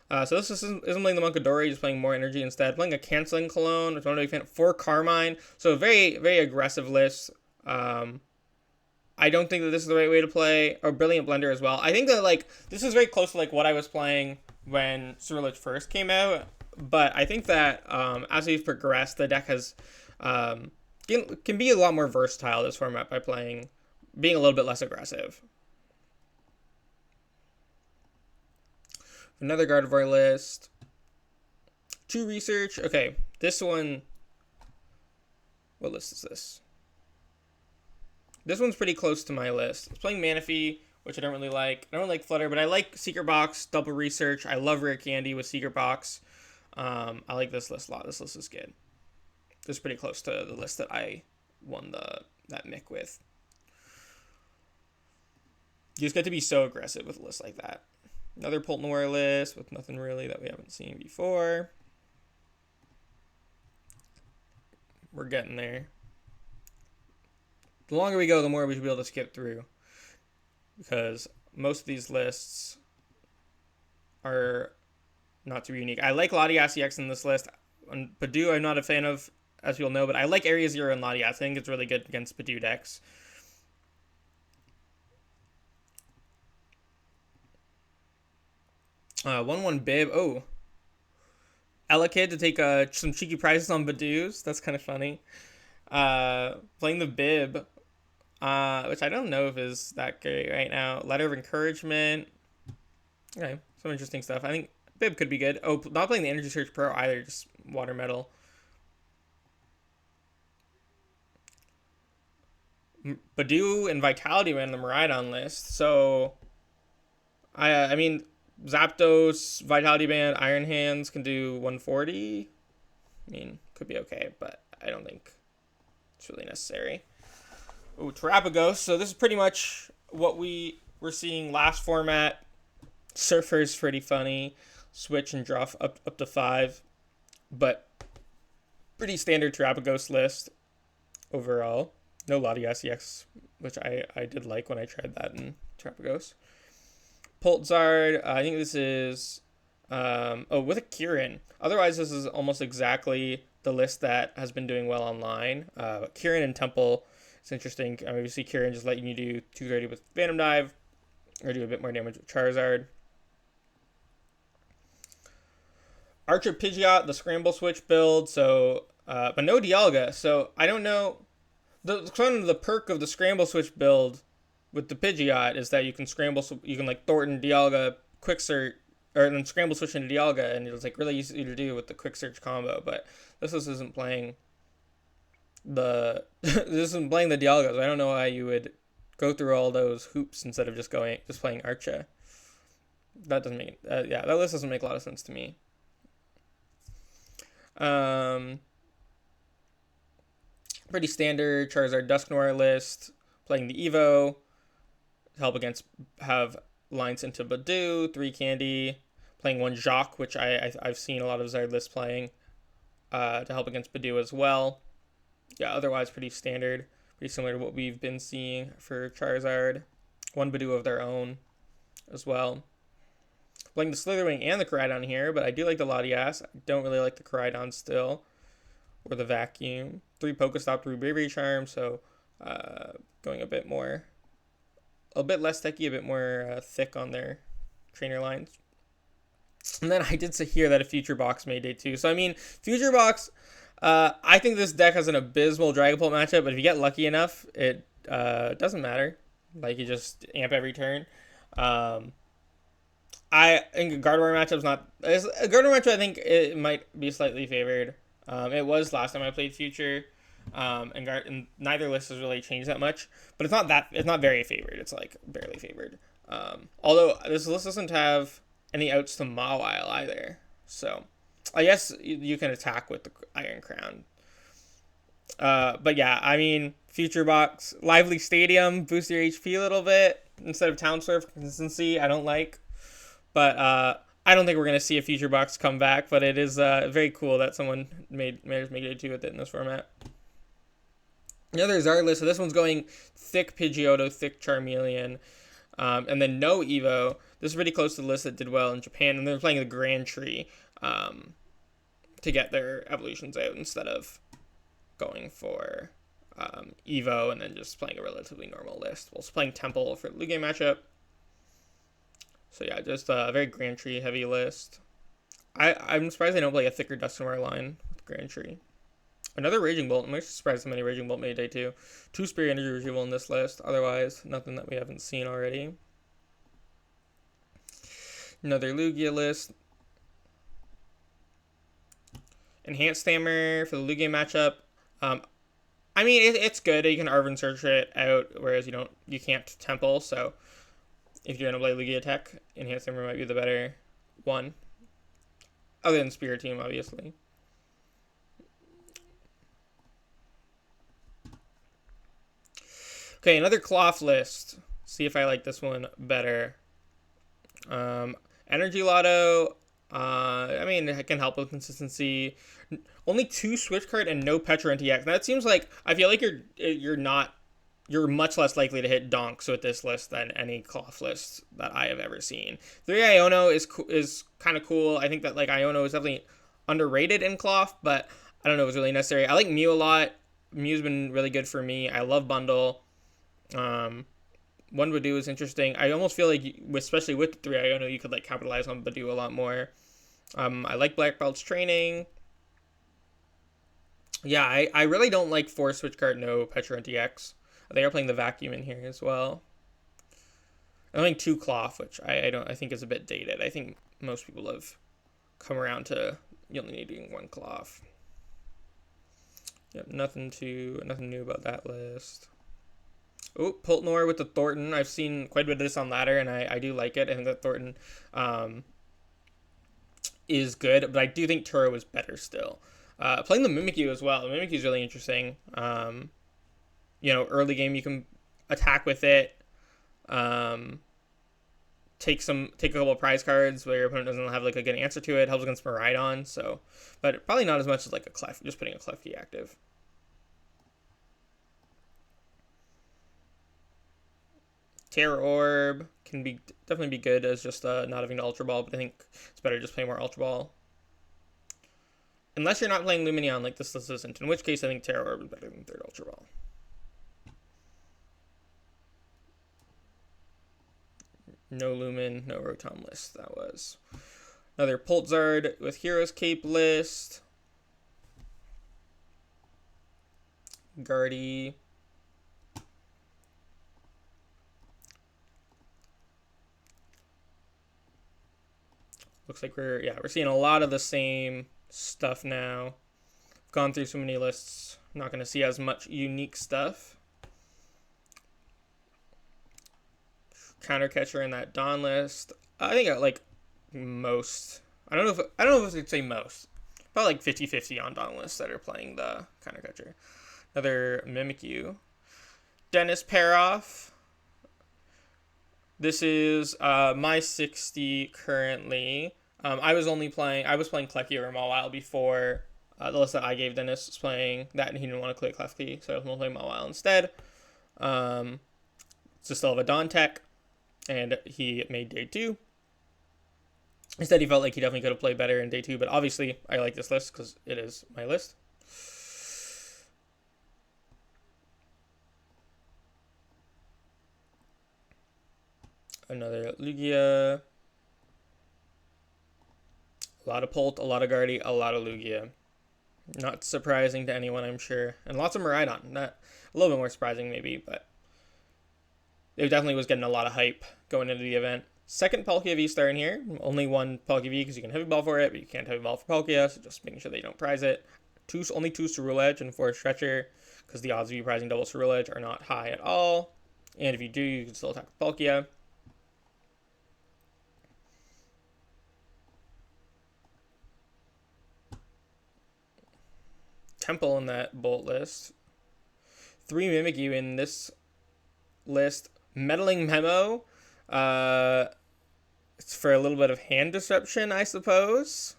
So this isn't playing the Munkidori, just playing more energy instead. Playing a Canceling Cologne, which I'm not a big fan of, 4 Carmine. So a very, very aggressive list. I don't think that this is the right way to play. Or Brilliant Blender as well. I think that, like, this is very close to, like, what I was playing when Ceruledge first came out. But I think that as we've progressed, the deck has can be a lot more versatile this format by being a little bit less aggressive. Another Gardevoir list. 2 research. Okay, this one. What list is this? This one's pretty close to my list. It's playing Manaphy, which I don't really like. I don't like Flutter, but I like Secret Box, Double Research. I love Rare Candy with Secret Box. I like this list a lot. This list is good. This is pretty close to the list that I won that Mick with. You just get to be so aggressive with a list like that. Another Pult Noir list with nothing really that we haven't seen before. We're getting there. The longer we go, the more we should be able to skip through. Because most of these lists are not too unique. I like Latias EX in this list. Pidoo I'm not a fan of, as you'll know, but I like Area Zero and Latias. I think it's really good against Pidoo decks. One Bib. Oh. Elekid to take some cheeky prizes on Bidoos. That's kind of funny. Playing the Bib, which I don't know if is that great right now. Letter of Encouragement. Okay, some interesting stuff. I think Bib could be good. Oh, not playing the Energy Search Pro either, just Water Metal. Bidoo and Vitality ran the Miraidon list, so I mean, Zapdos, Vitality Band, Iron Hands can do 140. I mean, could be okay, but I don't think it's really necessary. Oh, Terapagos. So this is pretty much what we were seeing last format. Surfer's pretty funny. Switch and draw up to 5. But pretty standard Terapagos list overall. No Latias EX, which I did like when I tried that in Terapagos. Pult Zard. I think this is with a Kieran. Otherwise, this is almost exactly the list that has been doing well online. Kieran and Temple, it's interesting. I mean, we see Kieran just letting you do 230 with Phantom Dive, or do a bit more damage with Charizard. Archer Pidgeot, the Scramble Switch build, so but no Dialga. So I don't know. The perk of the Scramble Switch build with the Pidgeot is that you can like Thornton, Dialga, Quick Search, or then Scramble Switch into Dialga, and it's like really easy to do with the Quick Search combo. But this isn't playing the Dialga, so I don't know why you would go through all those hoops instead of just playing Archa. That doesn't make that list doesn't make a lot of sense to me. Pretty standard Charizard Dusknoir list. Playing the Evo. Help have lines into Bidoo, 3 Candy. Playing 1 Jacques, which I've seen a lot of Zard lists playing to help against Bidoo as well. Yeah, otherwise pretty standard. Pretty similar to what we've been seeing for Charizard. 1 Bidoo of their own as well. Playing the Slitherwing and the Koraidon here, but I do like the Latias. I don't really like the Koraidon still. Or the Vacuum. 3 Pokestop, 3 Bravery Charm, so going a bit less techy, a bit more thick on their trainer lines. And then I did hear that a Future Box made day 2. So, I mean, Future Box, I think this deck has an abysmal Dragapult matchup, but if you get lucky enough, it doesn't matter. Like, you just amp every turn. I think Gardevoir matchup's not... A Gardevoir matchup, I think it might be slightly favored. It was last time I played Future. And neither list has really changed that much, but it's not very favored. It's like barely favored. Although this list doesn't have any outs to Mawile either, so I guess you can attack with the Iron Crown. But yeah, I mean, Future Box, Lively Stadium, boost your HP a little bit instead of Town Surf consistency. I don't like, but I don't think we're gonna see a future box come back, but it is very cool that someone managed to make it 2 with it in this format. Another Zard list. So this one's going thick Pidgeotto, thick Charmeleon, and then no Evo. This is pretty close to the list that did well in Japan, and they're playing the Grand Tree to get their evolutions out instead of going for Evo and then just playing a relatively normal list. We're also playing Temple for the Lugia matchup. So yeah, just a very Grand Tree heavy list. I'm surprised they don't play a thicker Dusknoir line with Grand Tree. Another Raging Bolt. I'm actually surprised how many Raging Bolt made day 2. 2 Spirit Energy Retrieval in this list. Otherwise, nothing that we haven't seen already. Another Lugia list. Enhanced Hammer for the Lugia matchup. I mean, it's good. You can Arven search it out, whereas you can't Temple. So if you're gonna play Lugia Tech, Enhanced Hammer might be the better one. Other than Spirit Team, obviously. Okay, another Cloth list. See if I like this one better. Energy Lotto. I mean, it can help with consistency. Only 2 Switch card and no Petra NTX. That seems like, I feel like you're much less likely to hit donks with this list than any Cloth list that I have ever seen. 3 Iono is kind of cool. I think that like Iono is definitely underrated in Cloth, but I don't know if it's really necessary. I like Mew a lot. Mew's been really good for me. I love Bundle. One Badoo is interesting. I almost feel like, especially with the 3 Iono, you could like capitalize on Badoo a lot more. I like Black Belt's training. Yeah, I really don't like 4 Switch card, no Petra NTX. They are playing the Vacuum in here as well. I think 2 Cloth, which I think is a bit dated. I think most people have come around to you only needing 1 Cloth. Yep, nothing new about that list. Oh, Pultnor with the Thornton. I've seen quite a bit of this on ladder, and I do like it. I think that Thornton is good, but I do think Turo is better still. Playing the Mimikyu as well. The Mimikyu is really interesting. Early game you can attack with it. Take a couple of prize cards where your opponent doesn't have like a good answer to it. Helps against Miraidon, but probably not as much as like a Clef. Just putting a Klefki active. Terror Orb can definitely be good as just not having the Ultra Ball, but I think it's better just playing more Ultra Ball. Unless you're not playing Lumineon like this list isn't, in which case I think Terror Orb is better than 3rd Ultra Ball. No Lumen, no Rotom list, that was. Another Zard with Hero's Cape list. Guardy. Looks like we're seeing a lot of the same stuff now. I've gone through so many lists. I'm not going to see as much unique stuff. Countercatcher in that Dawn list. I think I like most. I don't know if I could say most. About like 50-50 on Dawn lists that are playing the Countercatcher. Another Mimikyu. Dennis Paroff. This is my 60 currently. I was playing Klefki over Mawile before the list that I gave Dennis was playing that, and he didn't want to play Klefki, so I was playing Mawile instead. So still have a Dawn Tech, and he made day 2. Instead, he felt like he definitely could have played better in day 2, but obviously I like this list because it is my list. Another Lugia. A lot of Pult, a lot of Guardy, a lot of Lugia. Not surprising to anyone, I'm sure. And lots of Miraidon. Not a little bit more surprising, maybe, but it definitely was getting a lot of hype going into the event. Second Palkia V-Star in here. Only 1 Palkia V because you can Heavy Ball for it, but you can't Heavy Ball for Palkia, so just making sure they don't prize it. Only 2 Cerule Edge and 4 Stretcher, because the odds of you prizing double Cerule Edge are not high at all. And if you do, you can still attack with Palkia. Temple in that Bolt list. 3 Mimikyu in this list. Meddling Memo. It's for a little bit of hand disruption, I suppose.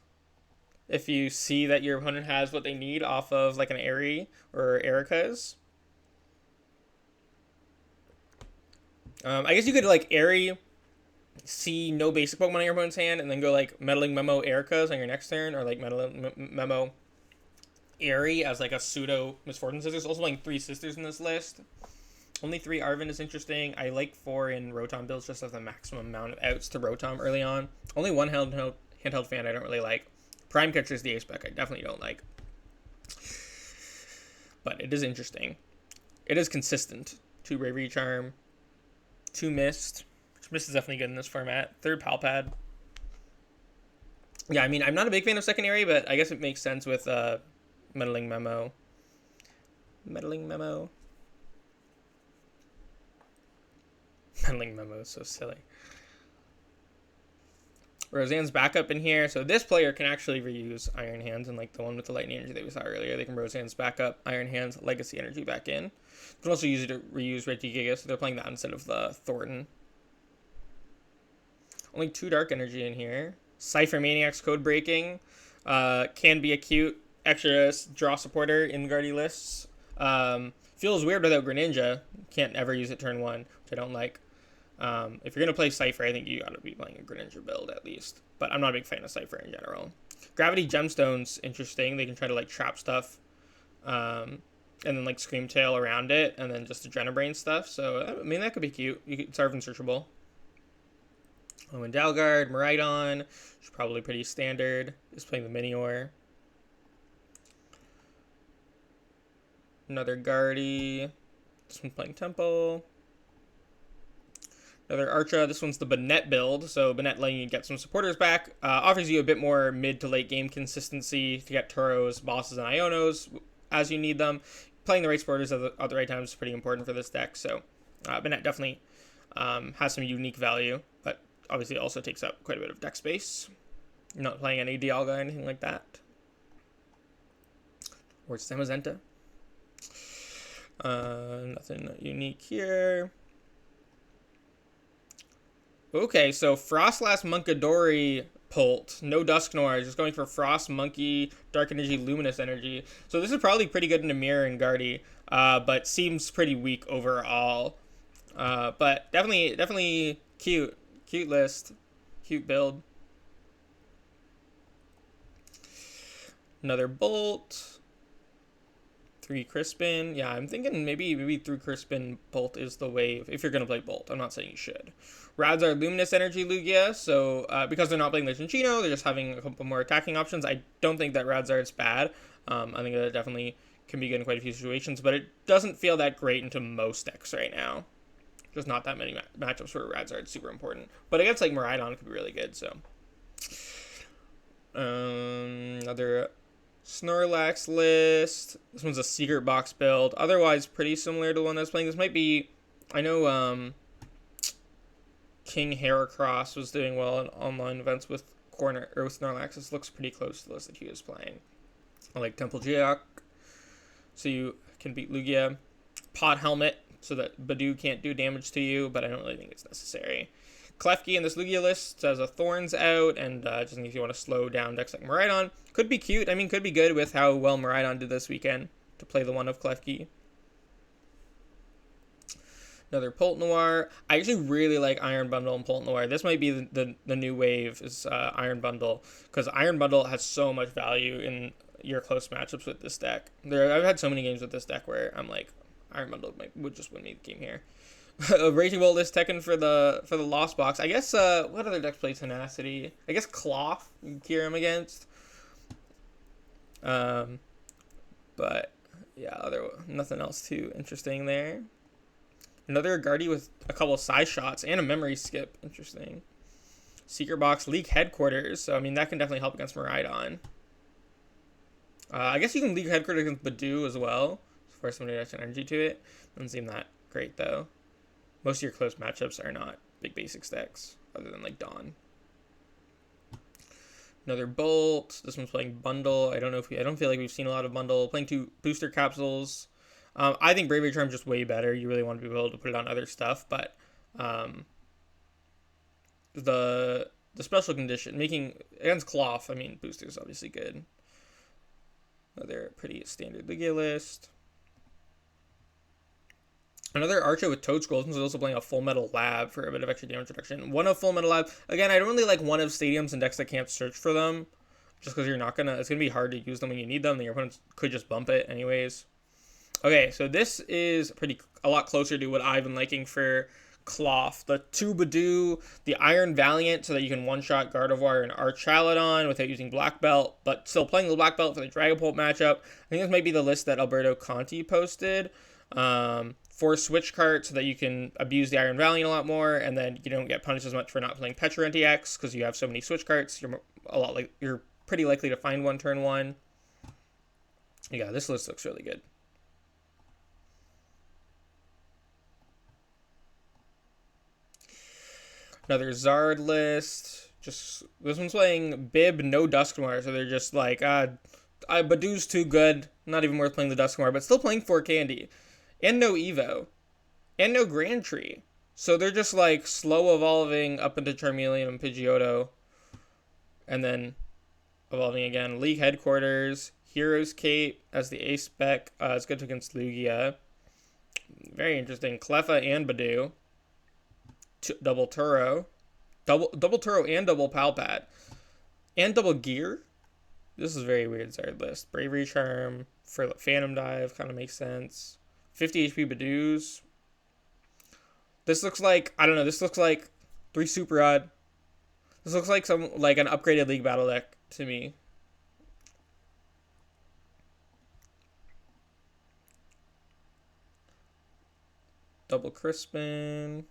If you see that your opponent has what they need off of like an Airy or Erica's. I guess you could like Airy, see no basic Pokemon in your opponent's hand, and then go like Meddling Memo Erica's on your next turn, or like Meddling Memo Airy as like a pseudo Misfortune Sisters. Also playing 3 Sisters in this list. Only 3 Arven is interesting. I like 4 in Rotom builds just as the maximum amount of outs to Rotom early on. Only 1 handheld fan I don't really like. Prime Catcher is the ace spec I definitely don't like. But it is interesting. It is consistent. 2 Bravery Charm. 2 Mist. Which Mist is definitely good in this format. 3rd Palpad. Yeah, I mean, I'm not a big fan of secondary, but I guess it makes sense with Meddling Memo. Meddling Memo. Meddling Memo is so silly. Roseanne's back up in here. So this player can actually reuse Iron Hands, and like the one with the lightning energy that we saw earlier, they can Roseanne's back up, Iron Hands, Legacy energy back in. You can also use it to reuse Regigiga, so they're playing that instead of the Thornton. Only 2 dark energy in here. Cypher Maniac's code breaking. Can be a cute extra draw supporter in Guardy lists. Feels weird without Greninja. Can't ever use it turn 1, which I don't like. If you're going to play Cypher, I think you got to be playing a Greninja build at least. But I'm not a big fan of Cypher in general. Gravity Gemstone's interesting. They can try to like trap stuff. And then like Screamtail around it. And then just Adrenabrain stuff. So, I mean, that could be cute. It's Arven searchable. Oh, and Dalgard, Miraidon. Which is probably pretty standard. Just playing the Minior. Another Guardy. This one's playing Temple. Another Archa. This one's the Banette build. So Banette letting you get some supporters back. Offers you a bit more mid to late game consistency to get Tauros, Bosses, and Ionos as you need them. Playing the right supporters at the right times is pretty important for this deck. So Banette definitely has some unique value. But obviously it also takes up quite a bit of deck space. You're not playing any Dialga or anything like that. Or Samazenta. Nothing unique here. Okay, so Frostlass Munkidori Pult. No Dusknoir, just going for Frost, Monkey, Dark Energy, Luminous Energy. So this is probably pretty good in a Mirror and Guardy, but seems pretty weak overall. But definitely cute. Cute list. Cute build. Another Bolt. 3 Crispin. Yeah, I'm thinking maybe 3 Crispin Bolt is the wave if you're going to play Bolt. I'm not saying you should. Radzard Luminous Energy Lugia. So because they're not playing Legendino, they're just having a couple more attacking options. I don't think that Radzard's bad. I think that it definitely can be good in quite a few situations, but it doesn't feel that great into most decks right now. There's not that many matchups where Radzard's super important. But against like Miraidon, it could be really good. So another Snorlax list. This one's a secret box build. Otherwise, pretty similar to the one I was playing. This might be... I know King Heracross was doing well in online events with Snorlax. This looks pretty close to the list that he was playing. I like Temple Geoc, so you can beat Lugia. Pot Helmet, so that Badoo can't do damage to you, but I don't really think it's necessary. Klefki in this Lugia list has a Thorns out, and just if you want to slow down decks like Miraidon. Could be cute. I mean, could be good with how well Miraidon did this weekend to play the one of Klefki. Another Pult Noir. I actually really like Iron Bundle and Pult Noir. This might be the new wave is Iron Bundle, because Iron Bundle has so much value in your close matchups with this deck. I've had so many games with this deck where I'm like, Iron Bundle would just win me the game here. Raging Bolt is Tekken for the Lost Box. I guess what other decks play Tenacity? I guess Cloth you can cure him against. But yeah, nothing else too interesting there. Another Guardy with a couple of size shots and a memory skip. Interesting. Secret Box League Headquarters. So I mean that can definitely help against Miraidon. I guess you can League Headquarters against Badoo as well. Force somebody to add energy to it. Doesn't seem that great though. Most of your close matchups are not big basics decks, other than like Dawn. Another Bolt. This one's playing Bundle. I don't feel like we've seen a lot of Bundle. Playing 2 booster capsules. I think Bravery Charm just way better. You really want to be able to put it on other stuff, but the special condition, making against Cloth. I mean, booster's obviously good. Another pretty standard Lugia list. Another Archer with Toad Scrolls is also playing a Full Metal Lab for a bit of extra damage reduction. One of Full Metal Lab. Again, I don't really like one of Stadiums and decks that can't search for them. Just because you're not gonna, it's gonna be hard to use them when you need them. Then your opponents could just bump it anyways. Okay, so this is a lot closer to what I've been liking for Cloth. The 2 Badoo, the Iron Valiant, so that you can one-shot Gardevoir and Archaludon without using Black Belt, but still playing the Black Belt for the Dragapult matchup. I think this might be the list that Alberto Conti posted. 4 Switch cards so that you can abuse the Iron Valiant a lot more, and then you don't get punished as much for not playing Petra NTX because you have so many Switch cards. You're pretty likely to find one turn 1. Yeah, this list looks really good. Another Zard list. Just this one's playing Bib, no Dusknoir, so they're just like, Badoo's too good, not even worth playing the Dusknoir, but still playing 4 Candy. And no Evo. And no Grand Tree. So they're just like slow evolving up into Charmeleon and Pidgeotto. And then evolving again. League Headquarters. Heroes Cape as the Ace Spec. It's good against Lugia. Very interesting. Cleffa and Badoo. Double Turo. Double Turo and double Palpat. And double Gear. This is very weird Zard list. Bravery Charm for Phantom Dive kind of makes sense. 50 HP Badoos. This looks like, I don't know, this looks like 3 Super Odd. This looks like an upgraded League Battle deck to me. Double Crispin.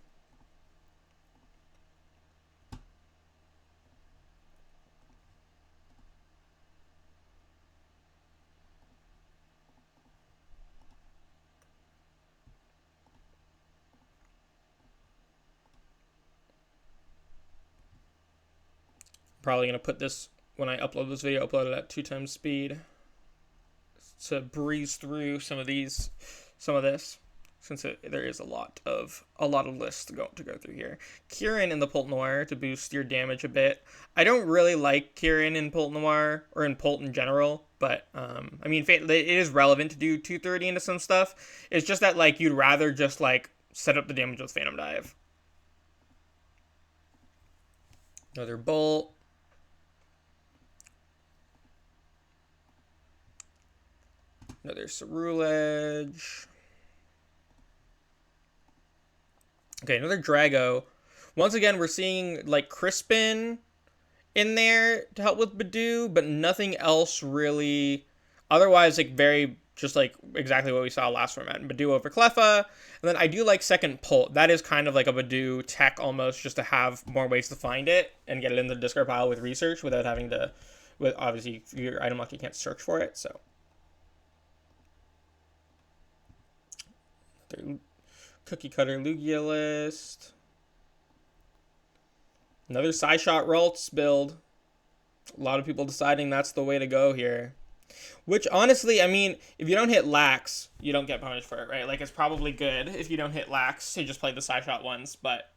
Probably going to put this, when I upload this video, upload it at 2 times speed to breeze through some of this, since there is a lot of lists to go through here. Kieran in the Pult Noir to boost your damage a bit. I don't really like Kieran in Pult Noir, or in Pult in general, but, I mean, it is relevant to do 230 into some stuff. It's just that, like, you'd rather just, like, set up the damage with Phantom Dive. Another Bolt. Another Cerulege. Okay, another Drago. Once again, we're seeing, like, Crispin in there to help with Badoo, but nothing else really. Otherwise, like, very, just, like, exactly what we saw last format. Badoo over Cleffa. And then I do like second Pult. That is kind of like a Badoo tech almost, just to have more ways to find it and get it in the discard pile with research without having to, obviously, if your item lock, you can't search for it, so. Cookie Cutter Lugia list. Another Psyshot Ralts build. A lot of people deciding that's the way to go here. Which, honestly, I mean, if you don't hit Lax, you don't get punished for it, right? Like, it's probably good if you don't hit Lax to just play the Psyshot ones, but...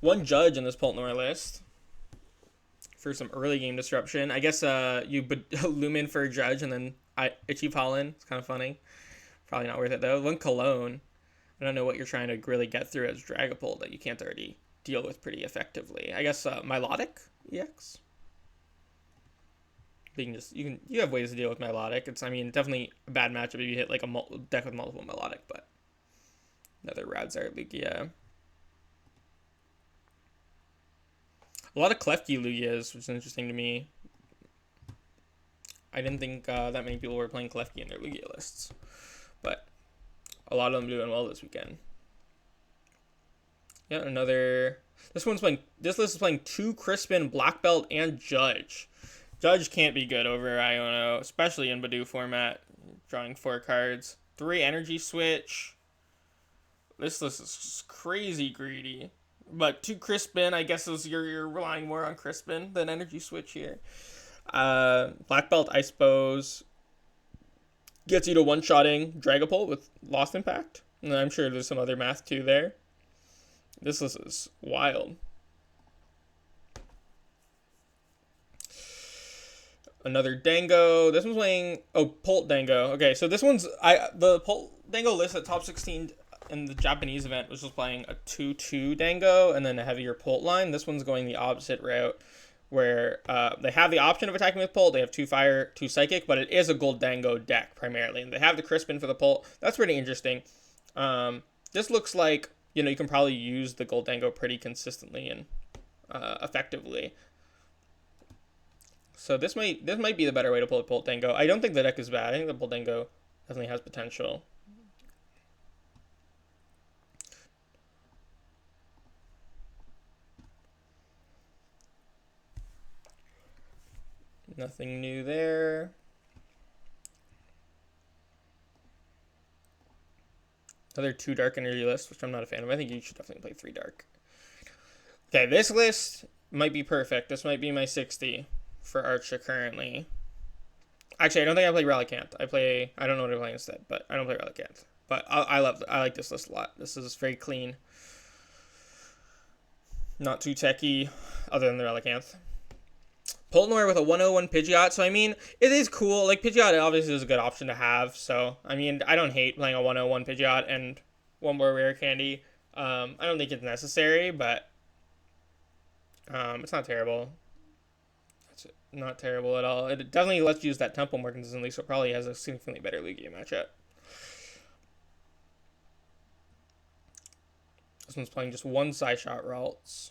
One Judge in this Pult Noir list. For some early game disruption. I guess you Lumen for a Judge and then Itchy Pollen. It's kind of funny. Probably not worth it, though. One Cologne. I don't know what you're trying to really get through as Dragapult that you can't already deal with pretty effectively. I guess Milotic EX? You have ways to deal with Milotic. It's, I mean, definitely a bad matchup if you hit, like, a deck with multiple Milotic, but... Another Radzard Lugia. A lot of Klefki Lugias, which is interesting to me. I didn't think that many people were playing Klefki in their Lugia lists. But a lot of them doing well this weekend. Yeah, another... This list is playing 2 Crispin, Black Belt, and Judge. Judge can't be good over Iono, especially in Badoo format. Drawing 4 cards. 3 Energy Switch. This list is crazy greedy. But 2 Crispin, I guess you're relying more on Crispin than Energy Switch here. Black Belt Ice Bows. Gets you to one-shotting Dragapult with Lost Impact. And I'm sure there's some other math too there. This list is wild. Another Dango. This one's playing Pult Dango. Okay, so this one's the Pult Dango list at top 16 in the Japanese event was just playing a 2/2 Dango and then a heavier Pult line. This one's going the opposite route, where they have the option of attacking with Pult. They have 2 Fire, 2 Psychic, but it is a Gold Dango deck primarily, and they have the Crispin for the Pult. That's pretty interesting. This looks like you can probably use the Gold Dango pretty consistently and effectively. So this might be the better way to pull a Pult Dango. I don't think the deck is bad. I think the Pult Dango definitely has potential. Nothing new there. Another 2 dark energy list, which I'm not a fan of. I think you should definitely play 3 dark. Okay, this list might be perfect. This might be my 60 for Archa currently. Actually, I don't think I play Relicanth. I don't know what I play instead, but I don't play Relicanth. But I like this list a lot. This is very clean. Not too techy, other than the Relicanth. Pult Noir with a 101 Pidgeot. So, I mean, it is cool. Like, Pidgeot obviously is a good option to have. So, I mean, I don't hate playing a 101 Pidgeot and one more rare candy. I don't think it's necessary, but it's not terrible. It's not terrible at all. It definitely lets you use that tempo more consistently, so it probably has a significantly better Lugia matchup. This one's playing just 1 Psyshot Ralts.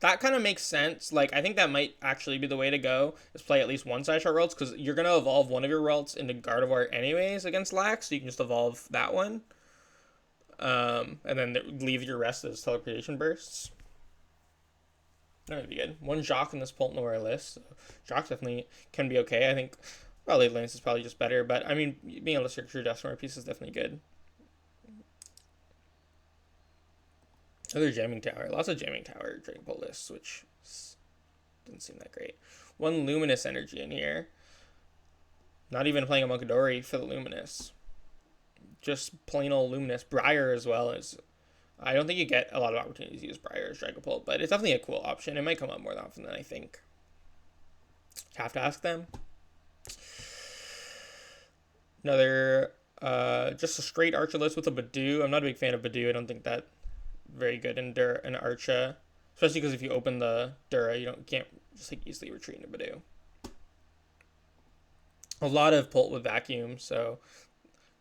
That kind of makes sense. Like, I think that might actually be the way to go, is play at least 1 Psyshot Ralts, because you're going to evolve one of your Ralts into Gardevoir anyways against Lax, so you can just evolve that one. And then leave your rest as teleportation bursts. That would be good. 1 Jacques in this Pult Noir list. So Jacques definitely can be okay. I think probably Lance is probably just better, but I mean, being able to search your Death Noir piece is definitely good. Another Jamming Tower. Lots of Jamming Tower Dragapult lists, which doesn't seem that great. 1 Luminous Energy in here. Not even playing a Munkidori for the Luminous. Just plain old Luminous. Briar as well as... I don't think you get a lot of opportunities to use Briar as Dragapult, but it's definitely a cool option. It might come up more often than I think. Have to ask them. Another... just a straight Archer list with a Badoo. I'm not a big fan of Badoo. I don't think that very good in Archa, especially because if you open the Dura, you can't just like easily retreat into Badoo. A lot of Pult with Vacuum, so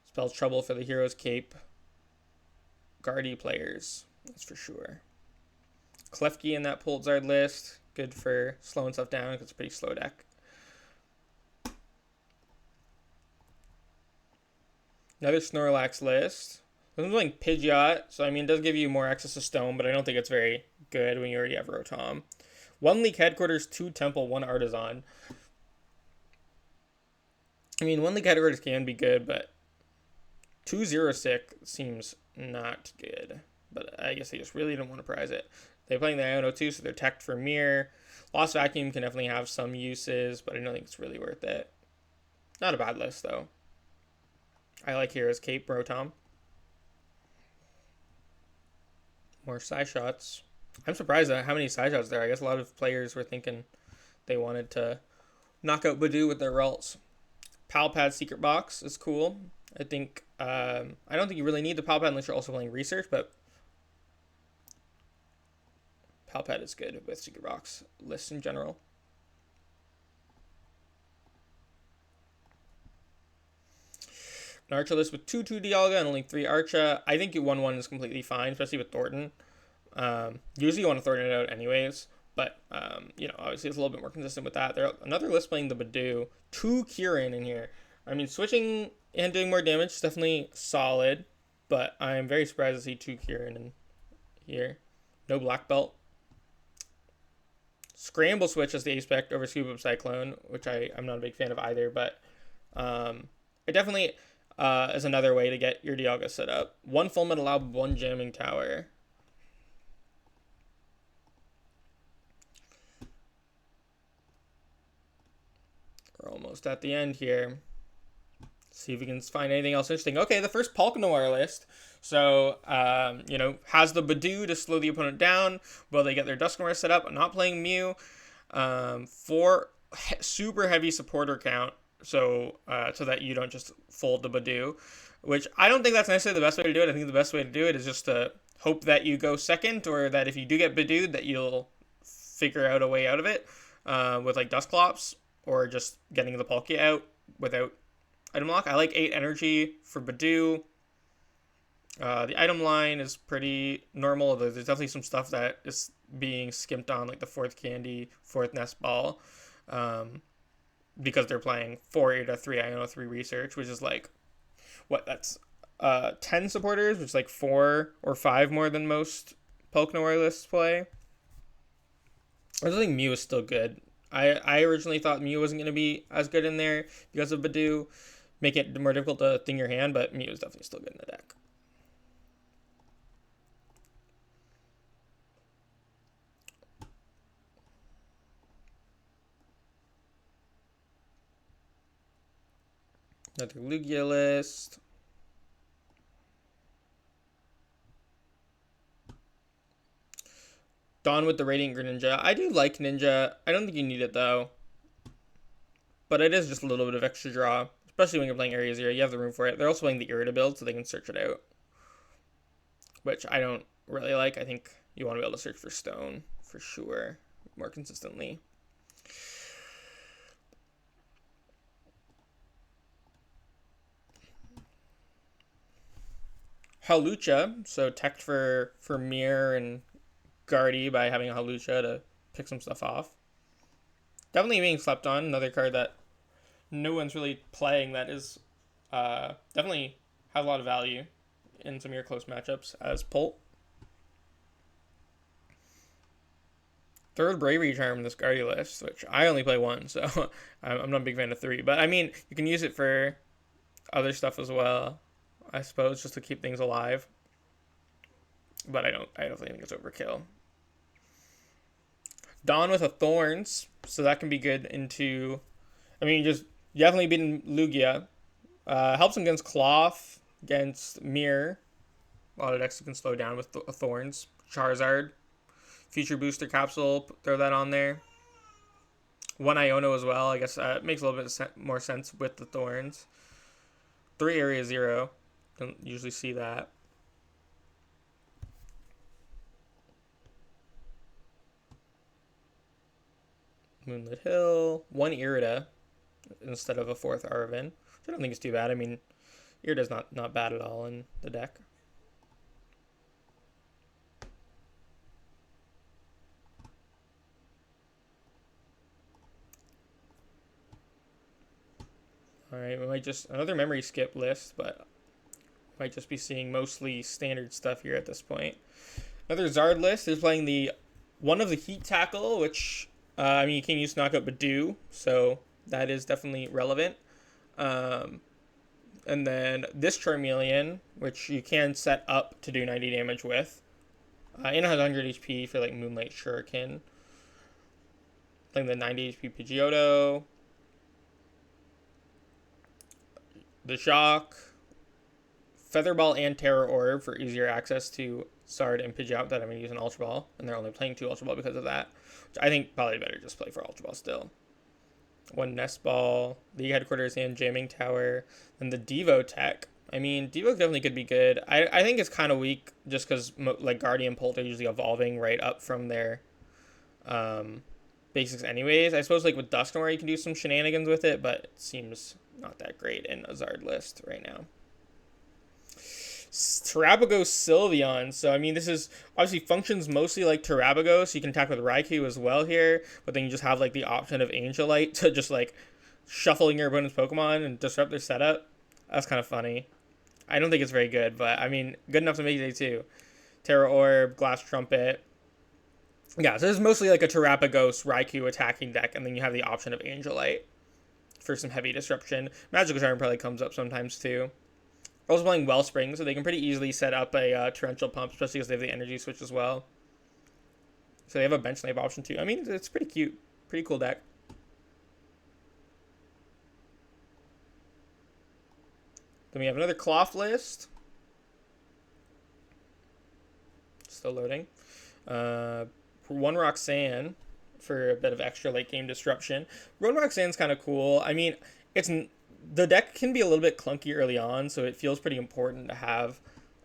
spells trouble for the Hero's Cape Guardy players, that's for sure. Klefki in that Pult Zard list, good for slowing stuff down because it's a pretty slow deck. Another Snorlax list. This one's like Pidgeot, so I mean, it does give you more access to Stone, but I don't think it's very good when you already have Rotom. 1 League Headquarters, 2 Temple, 1 Artisan. I mean, 1 League Headquarters can be good, but 2 Zero Sick seems not good. But I guess they just really don't want to prize it. They're playing the Iono too, so they're teched for Mirror. Lost Vacuum can definitely have some uses, but I don't think it's really worth it. Not a bad list, though. I like Hero's Cape, Rotom. More Psyshots. I'm surprised at how many Psyshots there are. I guess a lot of players were thinking they wanted to knock out Badoo with their Ralts. Palpad Secret Box is cool. I think, I don't think you really need the Palpad unless you're also playing Research, but Palpad is good with Secret Box lists in general. An Archa list with 2 Dialga and only 3 Archa. I think 1/1 is completely fine, especially with Thornton. Usually you want to Thornton it out anyways, but, obviously it's a little bit more consistent with that. Another list playing the Badoo. 2 Kieran in here. I mean, switching and doing more damage is definitely solid, but I'm very surprised to see 2 Kieran in here. No Black Belt. Scramble Switch as the Aspect over Scoop Up Cyclone, which I'm not a big fan of either, but it definitely is another way to get your Dialga set up. 1 Full Metal Alb, 1 Jamming Tower. We're almost at the end here. See if we can find anything else interesting. Okay, the first Pokemon list. So, has the Badoo to slow the opponent down while they get their Dusknoir set up. Not playing Mew. For super heavy supporter count, so that you don't just fold the Badoo, which I don't think that's necessarily the best way to do it. I think the best way to do it is just to hope that you go second, or that if you do get Badooed, that you'll figure out a way out of it with like Dusclops, or just getting the Palkia out without item lock. I like 8 energy for Badoo. The item line is pretty normal. There's definitely some stuff that is being skimped on, like the 4th Candy, 4th Nest Ball, because they're playing 4 3 Iono 3 Research, which is like, that's 10 supporters, which is like 4 or 5 more than most Pokemon lists play. I don't think Mew is still good. I originally thought Mew wasn't going to be as good in there because of Badoo, making it more difficult to thing your hand, but Mew is definitely still good in the deck. Another Lugia list. Dawn with the Radiant Greninja. I do like Ninja. I don't think you need it though. But it is just a little bit of extra draw. Especially when you're playing Area 0. You have the room for it. They're also playing the Irida build, so they can search it out. Which I don't really like. I think you want to be able to search for Stone for sure. More consistently. Hawlucha. So teched for Mir and Guardy by having a Hawlucha to pick some stuff off. Definitely being slept on. Another card that no one's really playing that is definitely has a lot of value in some of your close matchups as Pult. Third Bravery Charm in this Guardy list, which I only play 1, so I'm not a big fan of 3. But I mean, you can use it for other stuff as well, I suppose, just to keep things alive. But I definitely think it's overkill. Dawn with a Thorns, so that can be good into, just definitely beating Lugia. Helps him against Cloth, against Mirror. A lot of decks can slow down with Thorns. Charizard. Future Booster Capsule, throw that on there. 1 Iono as well, I guess it makes a little bit more sense with the Thorns. 3 Area 0, don't usually see that. Moonlit Hill, 1 Irida instead of a 4th Arven, which I don't think is too bad. Irida's not bad at all in the deck. Alright, we might just, another memory skip list, but might just be seeing mostly standard stuff here at this point. Another Zard list is playing one of the Heat Tackle, which, you can use to knock out Badoo, so that is definitely relevant. And then this Charmeleon, which you can set up to do 90 damage with. It has 100 HP for like Moonlight Shuriken. Playing the 90 HP Pidgeotto. The Shock, Featherball, and Terror Orb for easier access to Zard and Pidgeot that I'm going to use an Ultra Ball, and they're only playing 2 Ultra Ball because of that, which I think probably better just play for Ultra Ball still. 1 Nest Ball, League Headquarters and Jamming Tower, and the Devo Tech. Devo definitely could be good. I think it's kind of weak just because like Guardian Pult are usually evolving right up from their basics anyways. I suppose like with Dusknoir you can do some shenanigans with it, but it seems not that great in a Zard list right now. Terabagos Sylveon. So, this is obviously functions mostly like Terabagos. You can attack with Raikou as well here, but then you just have like the option of Angelite to just like shuffling your opponent's Pokemon and disrupt their setup. That's kind of funny. I don't think it's very good, but good enough to make day 2. Terra Orb, Glass Trumpet. Yeah, so this is mostly like a Terabagos Raikou attacking deck, and then you have the option of Angelite for some heavy disruption. Magical Charm probably comes up sometimes too. Also playing Wellspring, so they can pretty easily set up a Torrential Pump, especially because they have the energy switch as well. So they have a bench snipe option too. It's pretty cute. Pretty cool deck. Then we have another Cloth list. Still loading. One Roxanne for a bit of extra late game disruption. One Roxanne's kind of cool. I mean, the deck can be a little bit clunky early on, so it feels pretty important to have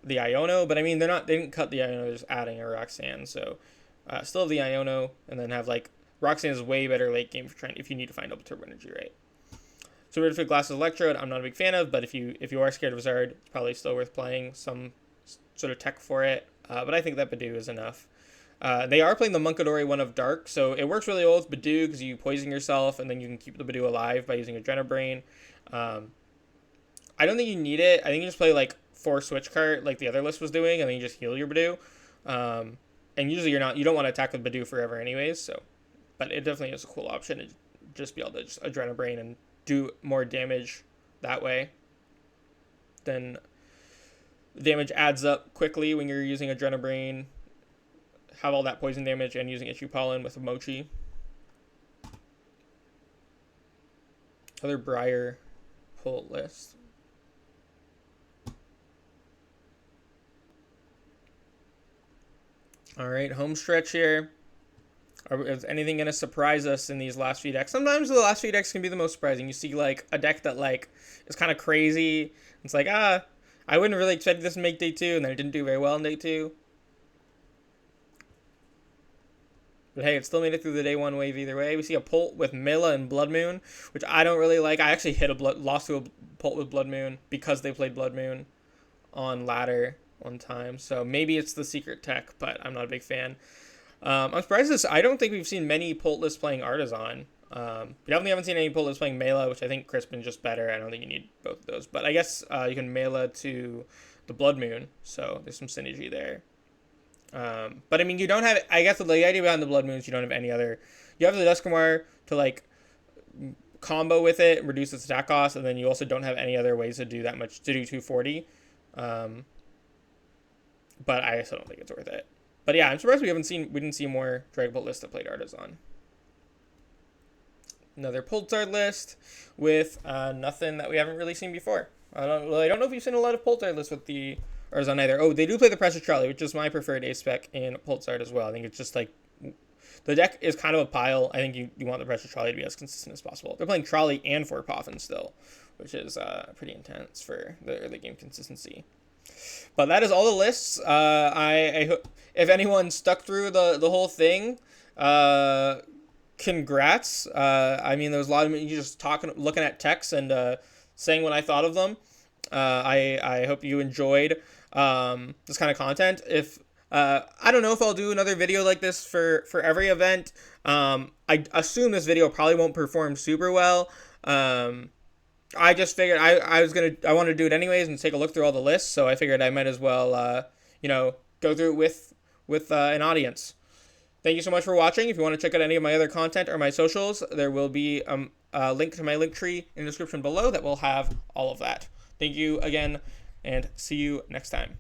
the Iono. But I mean, they didn't cut the Iono, they're just adding a Roxanne. So still have the Iono, and then have like Roxanne is way better late game if you need to find double turbo energy, right? So we're fit Glasses Electrode, I'm not a big fan of, but if you are scared of Zard, it's probably still worth playing some sort of tech for it. But I think that Badoo is enough. They are playing the Munkadori one of Dark, so it works really well with Badoo because you poison yourself and then you can keep the Badoo alive by using Adrenabrain. I don't think you need it. I think you just play like 4 switch cart like the other list was doing, and then you just heal your Badoo. And usually you don't want to attack with Badoo forever anyways, so but it definitely is a cool option to just be able to just Adrenabrain and do more damage that way. Then the damage adds up quickly when you're using Adrenabrain, have all that poison damage, and using Issue Pollen with a Mochi. Other Briar pull list. All right, home stretch here. Is anything going to surprise us in these last few decks? Sometimes the last few decks can be the most surprising. You see like a deck that like is kind of crazy. It's like, I wouldn't really expect this to make day 2, and then it didn't do very well in day 2. But hey, it still made it through the day 1 wave either way. We see a Pult with Mela and Blood Moon, which I don't really like. I actually lost to a Pult with Blood Moon because they played Blood Moon on ladder one time. So maybe it's the secret tech, but I'm not a big fan. I'm surprised I don't think we've seen many Pult lists playing Artisan. We definitely haven't seen any Pult lists playing Mela, which I think Crispin's just better. I don't think you need both of those. But I guess you can Mela to the Blood Moon, so there's some synergy there. But I mean, you don't have, I guess the idea behind the Blood Moons, you don't have any other, you have the Dusknoir to like combo with it, reduce its attack cost, and then you also don't have any other ways to do that much, to do 240. But I still don't think it's worth it. But yeah, I'm surprised we didn't see more Dragapult lists that played Artisan. Another Pulsar list with nothing that we haven't really seen before. I don't know if you've seen a lot of Pulsar lists with the Artisan either. Oh, they do play the Pressure Trolley, which is my preferred ace spec in Pulsar as well. I think it's just like, the deck is kind of a pile. I think you want the Pressure Trolley to be as consistent as possible. They're playing Trolley and 4 Poffin still, which is pretty intense for the early game consistency. But that is all the lists. I hope if anyone stuck through the whole thing, congrats. I mean, there was a lot of you just looking at text and saying what I thought of them. I hope you enjoyed this kind of content. If I don't know if I'll do another video like this for every event. I assume this video probably won't perform super well. I just figured I wanted to do it anyways and take a look through all the lists, so I figured I might as well go through it with an audience. Thank you so much for watching. If you want to check out any of my other content or my socials, there will be a link to my link tree in the description below that will have all of that. Thank you again, and see you next time.